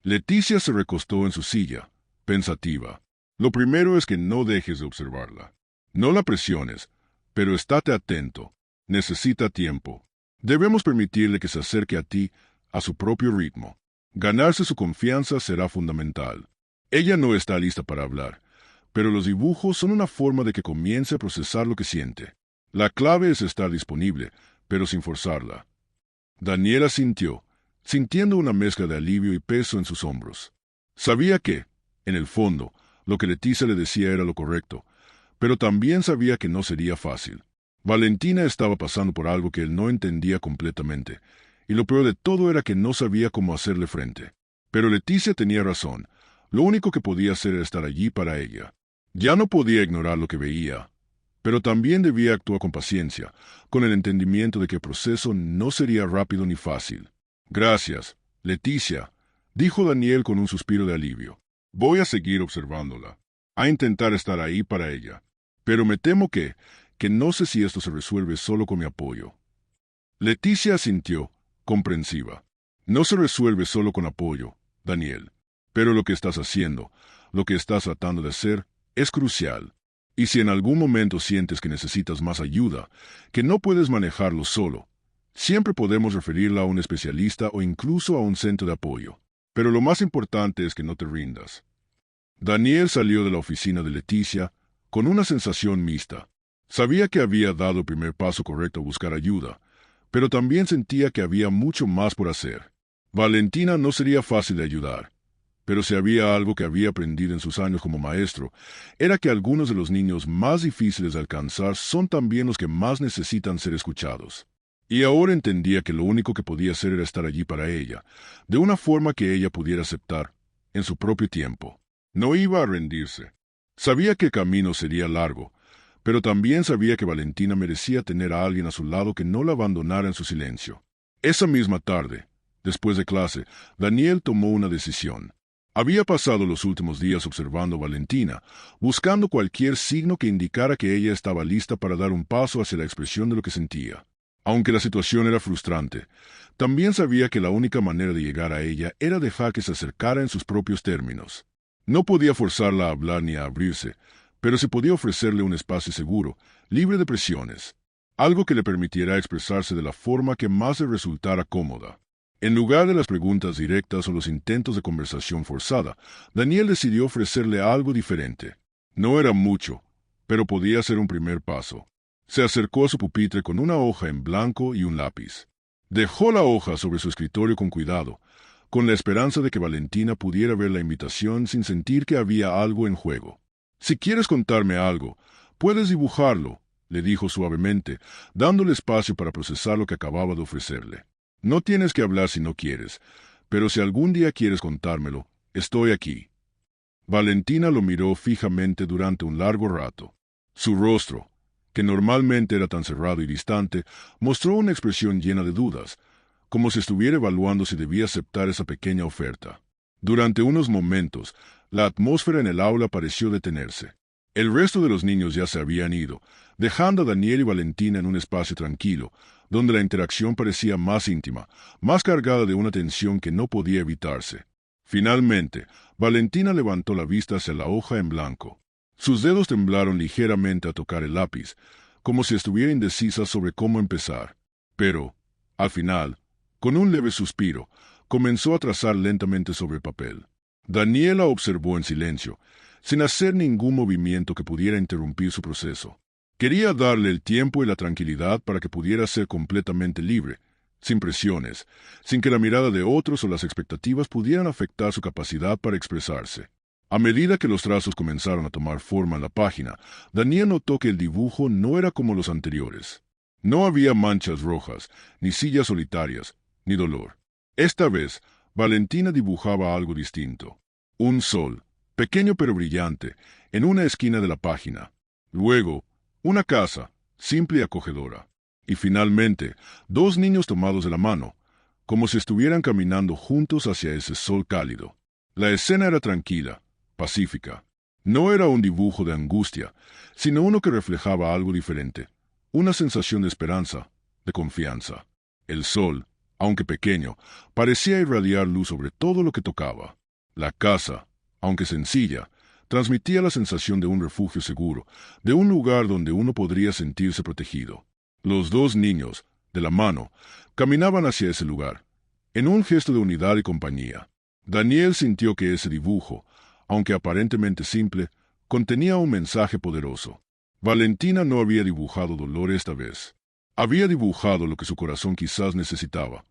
Leticia se recostó en su silla, pensativa. «Lo primero es que no dejes de observarla. No la presiones, pero estate atento. Necesita tiempo. Debemos permitirle que se acerque a ti a su propio ritmo. Ganarse su confianza será fundamental. Ella no está lista para hablar, pero los dibujos son una forma de que comience a procesar lo que siente. La clave es estar disponible, pero sin forzarla. Daniel asintió, sintiendo una mezcla de alivio y peso en sus hombros. Sabía que, en el fondo, lo que Leticia le decía era lo correcto, pero también sabía que no sería fácil. Valentina estaba pasando por algo que él no entendía completamente, y lo peor de todo era que no sabía cómo hacerle frente. Pero Leticia tenía razón. Lo único que podía hacer era estar allí para ella. Ya no podía ignorar lo que veía, pero también debía actuar con paciencia, con el entendimiento de que el proceso no sería rápido ni fácil. Gracias, Leticia, dijo Daniel con un suspiro de alivio. Voy a seguir observándola, a intentar estar ahí para ella. Pero me temo que no sé si esto se resuelve solo con mi apoyo. Leticia asintió, comprensiva. No se resuelve solo con apoyo, Daniel. Pero lo que estás haciendo, lo que estás tratando de hacer, es crucial. Y si en algún momento sientes que necesitas más ayuda, que no puedes manejarlo solo, siempre podemos referirla a un especialista o incluso a un centro de apoyo. Pero lo más importante es que no te rindas. Daniel salió de la oficina de Leticia con una sensación mixta. Sabía que había dado el primer paso correcto a buscar ayuda, pero también sentía que había mucho más por hacer. Valentina no sería fácil de ayudar, pero si había algo que había aprendido en sus años como maestro, era que algunos de los niños más difíciles de alcanzar son también los que más necesitan ser escuchados. Y ahora entendía que lo único que podía hacer era estar allí para ella, de una forma que ella pudiera aceptar, en su propio tiempo. No iba a rendirse. Sabía que el camino sería largo, pero también sabía que Valentina merecía tener a alguien a su lado que no la abandonara en su silencio. Esa misma tarde, después de clase, Daniel tomó una decisión. Había pasado los últimos días observando a Valentina, buscando cualquier signo que indicara que ella estaba lista para dar un paso hacia la expresión de lo que sentía. Aunque la situación era frustrante, también sabía que la única manera de llegar a ella era dejar que se acercara en sus propios términos. No podía forzarla a hablar ni a abrirse, pero se podía ofrecerle un espacio seguro, libre de presiones, algo que le permitiera expresarse de la forma que más le resultara cómoda. En lugar de las preguntas directas o los intentos de conversación forzada, Daniel decidió ofrecerle algo diferente. No era mucho, pero podía ser un primer paso. Se acercó a su pupitre con una hoja en blanco y un lápiz. Dejó la hoja sobre su escritorio con cuidado, con la esperanza de que Valentina pudiera ver la invitación sin sentir que había algo en juego. «Si quieres contarme algo, puedes dibujarlo», le dijo suavemente, dándole espacio para procesar lo que acababa de ofrecerle. «No tienes que hablar si no quieres, pero si algún día quieres contármelo, estoy aquí». Valentina lo miró fijamente durante un largo rato. Su rostro, que normalmente era tan cerrado y distante, mostró una expresión llena de dudas, como si estuviera evaluando si debía aceptar esa pequeña oferta. Durante unos momentos, la atmósfera en el aula pareció detenerse. El resto de los niños ya se habían ido, dejando a Daniel y Valentina en un espacio tranquilo, donde la interacción parecía más íntima, más cargada de una tensión que no podía evitarse. Finalmente, Valentina levantó la vista hacia la hoja en blanco. Sus dedos temblaron ligeramente a tocar el lápiz, como si estuviera indecisa sobre cómo empezar. Pero, al final, con un leve suspiro, comenzó a trazar lentamente sobre el papel. Daniela observó en silencio, sin hacer ningún movimiento que pudiera interrumpir su proceso. Quería darle el tiempo y la tranquilidad para que pudiera ser completamente libre, sin presiones, sin que la mirada de otros o las expectativas pudieran afectar su capacidad para expresarse. A medida que los trazos comenzaron a tomar forma en la página, Daniel notó que el dibujo no era como los anteriores. No había manchas rojas, ni sillas solitarias, ni dolor. Esta vez, Valentina dibujaba algo distinto. Un sol, pequeño pero brillante, en una esquina de la página. Luego, una casa, simple y acogedora. Y finalmente, dos niños tomados de la mano, como si estuvieran caminando juntos hacia ese sol cálido. La escena era tranquila, pacífica. No era un dibujo de angustia, sino uno que reflejaba algo diferente, una sensación de esperanza, de confianza. El sol, aunque pequeño, parecía irradiar luz sobre todo lo que tocaba. La casa, aunque sencilla, transmitía la sensación de un refugio seguro, de un lugar donde uno podría sentirse protegido. Los dos niños, de la mano, caminaban hacia ese lugar, en un gesto de unidad y compañía. Daniel sintió que ese dibujo, aunque aparentemente simple, contenía un mensaje poderoso. Valentina no había dibujado dolor esta vez. Había dibujado lo que su corazón quizás necesitaba.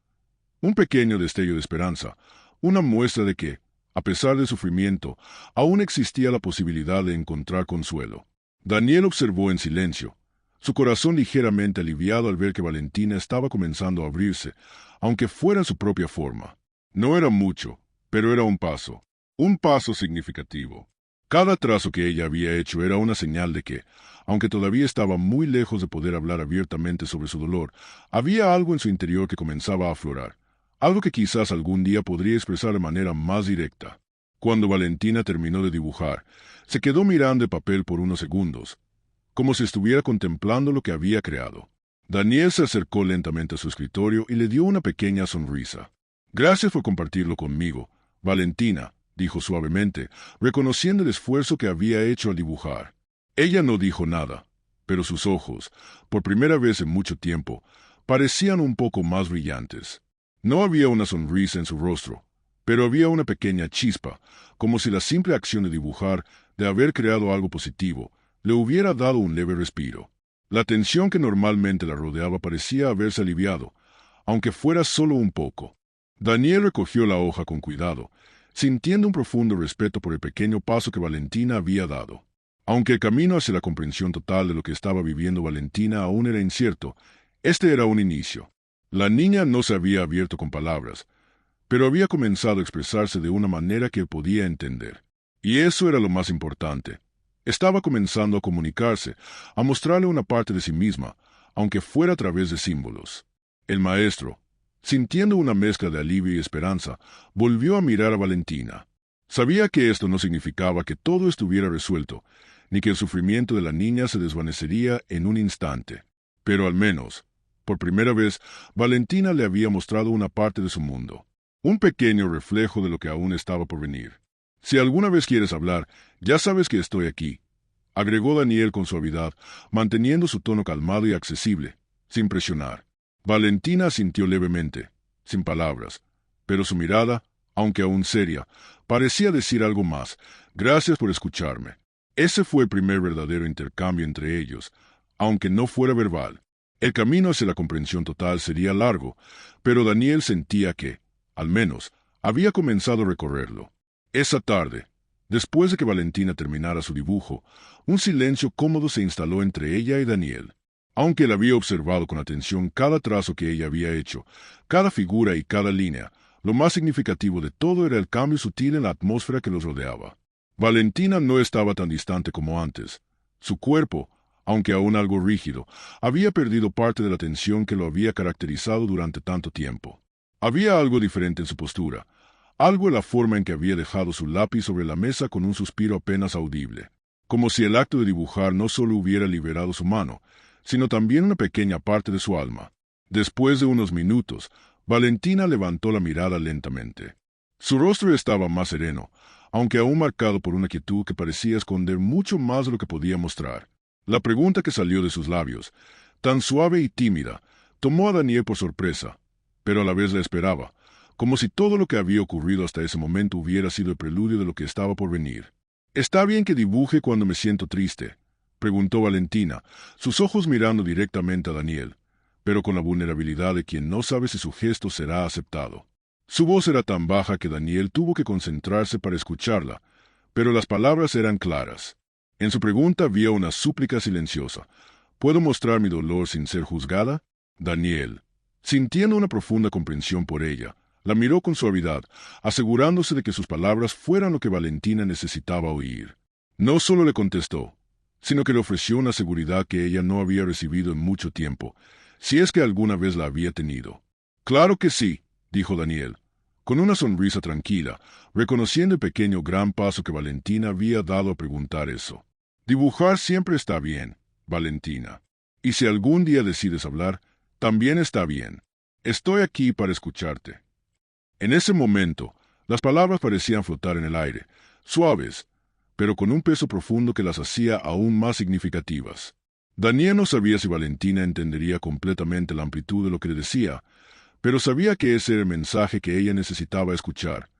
Un pequeño destello de esperanza, una muestra de que, a pesar del sufrimiento, aún existía la posibilidad de encontrar consuelo. Daniel observó en silencio, su corazón ligeramente aliviado al ver que Valentina estaba comenzando a abrirse, aunque fuera en su propia forma. No era mucho, pero era un paso significativo. Cada trazo que ella había hecho era una señal de que, aunque todavía estaba muy lejos de poder hablar abiertamente sobre su dolor, había algo en su interior que comenzaba a aflorar, algo que quizás algún día podría expresar de manera más directa. Cuando Valentina terminó de dibujar, se quedó mirando el papel por unos segundos, como si estuviera contemplando lo que había creado. Daniel se acercó lentamente a su escritorio y le dio una pequeña sonrisa. «Gracias por compartirlo conmigo, Valentina», dijo suavemente, reconociendo el esfuerzo que había hecho al dibujar. Ella no dijo nada, pero sus ojos, por primera vez en mucho tiempo, parecían un poco más brillantes. No había una sonrisa en su rostro, pero había una pequeña chispa, como si la simple acción de dibujar, de haber creado algo positivo, le hubiera dado un leve respiro. La tensión que normalmente la rodeaba parecía haberse aliviado, aunque fuera solo un poco. Daniel recogió la hoja con cuidado, sintiendo un profundo respeto por el pequeño paso que Valentina había dado. Aunque el camino hacia la comprensión total de lo que estaba viviendo Valentina aún era incierto, este era un inicio. La niña no se había abierto con palabras, pero había comenzado a expresarse de una manera que podía entender. Y eso era lo más importante. Estaba comenzando a comunicarse, a mostrarle una parte de sí misma, aunque fuera a través de símbolos. El maestro, sintiendo una mezcla de alivio y esperanza, volvió a mirar a Valentina. Sabía que esto no significaba que todo estuviera resuelto, ni que el sufrimiento de la niña se desvanecería en un instante. Pero al menos, por primera vez, Valentina le había mostrado una parte de su mundo, un pequeño reflejo de lo que aún estaba por venir. «Si alguna vez quieres hablar, ya sabes que estoy aquí», agregó Daniel con suavidad, manteniendo su tono calmado y accesible, sin presionar. Valentina asintió levemente, sin palabras, pero su mirada, aunque aún seria, parecía decir algo más. «Gracias por escucharme». Ese fue el primer verdadero intercambio entre ellos, aunque no fuera verbal. El camino hacia la comprensión total sería largo, pero Daniel sentía que, al menos, había comenzado a recorrerlo. Esa tarde, después de que Valentina terminara su dibujo, un silencio cómodo se instaló entre ella y Daniel. Aunque él había observado con atención cada trazo que ella había hecho, cada figura y cada línea, lo más significativo de todo era el cambio sutil en la atmósfera que los rodeaba. Valentina no estaba tan distante como antes. Su cuerpo, aunque aún algo rígido, había perdido parte de la tensión que lo había caracterizado durante tanto tiempo. Había algo diferente en su postura, algo en la forma en que había dejado su lápiz sobre la mesa con un suspiro apenas audible, como si el acto de dibujar no solo hubiera liberado su mano, sino también una pequeña parte de su alma. Después de unos minutos, Valentina levantó la mirada lentamente. Su rostro estaba más sereno, aunque aún marcado por una quietud que parecía esconder mucho más de lo que podía mostrar. La pregunta que salió de sus labios, tan suave y tímida, tomó a Daniel por sorpresa, pero a la vez la esperaba, como si todo lo que había ocurrido hasta ese momento hubiera sido el preludio de lo que estaba por venir. «¿Está bien que dibuje cuando me siento triste?», preguntó Valentina, sus ojos mirando directamente a Daniel, pero con la vulnerabilidad de quien no sabe si su gesto será aceptado. Su voz era tan baja que Daniel tuvo que concentrarse para escucharla, pero las palabras eran claras. En su pregunta había una súplica silenciosa. «¿Puedo mostrar mi dolor sin ser juzgada?». Daniel, sintiendo una profunda comprensión por ella, la miró con suavidad, asegurándose de que sus palabras fueran lo que Valentina necesitaba oír. No solo le contestó, sino que le ofreció una seguridad que ella no había recibido en mucho tiempo, si es que alguna vez la había tenido. «Claro que sí», dijo Daniel, con una sonrisa tranquila, reconociendo el pequeño gran paso que Valentina había dado a preguntar eso. «Dibujar siempre está bien, Valentina. Y si algún día decides hablar, también está bien. Estoy aquí para escucharte». En ese momento, las palabras parecían flotar en el aire, suaves, pero con un peso profundo que las hacía aún más significativas. Daniel no sabía si Valentina entendería completamente la amplitud de lo que le decía, pero sabía que ese era el mensaje que ella necesitaba escuchar.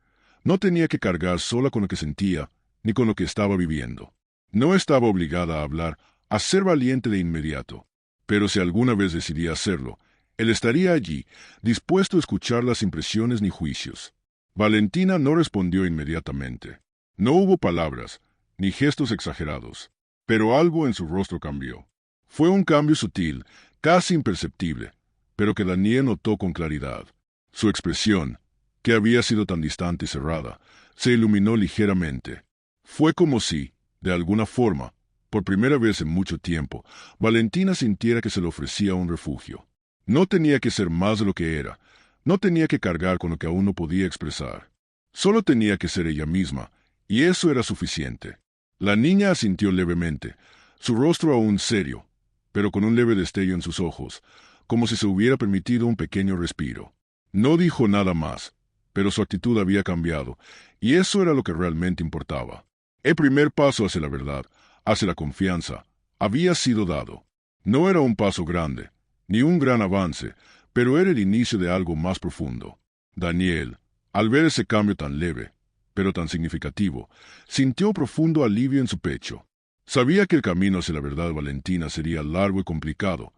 No tenía que cargar sola con lo que sentía, ni con lo que estaba viviendo. No estaba obligada a hablar, a ser valiente de inmediato. Pero si alguna vez decidía hacerlo, él estaría allí, dispuesto a escucharla sin presiones ni juicios. Valentina no respondió inmediatamente. No hubo palabras, ni gestos exagerados. Pero algo en su rostro cambió. Fue un cambio sutil, casi imperceptible, pero que Daniel notó con claridad. Su expresión, que había sido tan distante y cerrada, se iluminó ligeramente. Fue como si, de alguna forma, por primera vez en mucho tiempo, Valentina sintiera que se le ofrecía un refugio. No tenía que ser más de lo que era, no tenía que cargar con lo que aún no podía expresar. Solo tenía que ser ella misma, y eso era suficiente. La niña asintió levemente, su rostro aún serio, pero con un leve destello en sus ojos, como si se hubiera permitido un pequeño respiro. No dijo nada más, pero su actitud había cambiado, y eso era lo que realmente importaba. El primer paso hacia la verdad, hacia la confianza, había sido dado. No era un paso grande, ni un gran avance, pero era el inicio de algo más profundo. Daniel, al ver ese cambio tan leve, pero tan significativo, sintió profundo alivio en su pecho. Sabía que el camino hacia la verdad Valentina sería largo y complicado,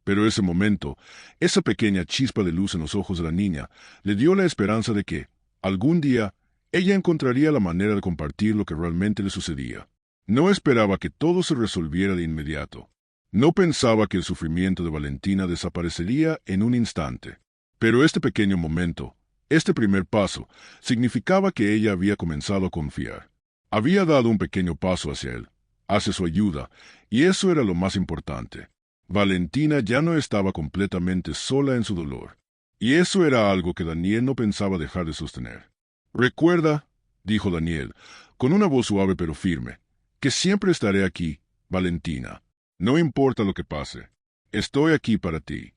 pero ese momento, esa pequeña chispa de luz en los ojos de la niña, le dio la esperanza de que, algún día, ella encontraría la manera de compartir lo que realmente le sucedía. No esperaba que todo se resolviera de inmediato. No pensaba que el sufrimiento de Valentina desaparecería en un instante. Pero este pequeño momento, este primer paso, significaba que ella había comenzado a confiar. Había dado un pequeño paso hacia él, hacia su ayuda, y eso era lo más importante. Valentina ya no estaba completamente sola en su dolor. Y eso era algo que Daniel no pensaba dejar de sostener. «Recuerda», dijo Daniel, con una voz suave pero firme, «que siempre estaré aquí, Valentina. No importa lo que pase. Estoy aquí para ti».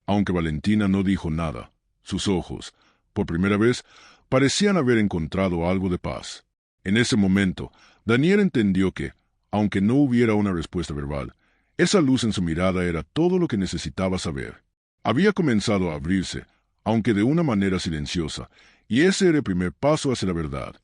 Aunque Valentina no dijo nada, sus ojos, por primera vez, parecían haber encontrado algo de paz. En ese momento, Daniel entendió que, aunque no hubiera una respuesta verbal, esa luz en su mirada era todo lo que necesitaba saber. Había comenzado a abrirse, aunque de una manera silenciosa, y ese era el primer paso hacia la verdad.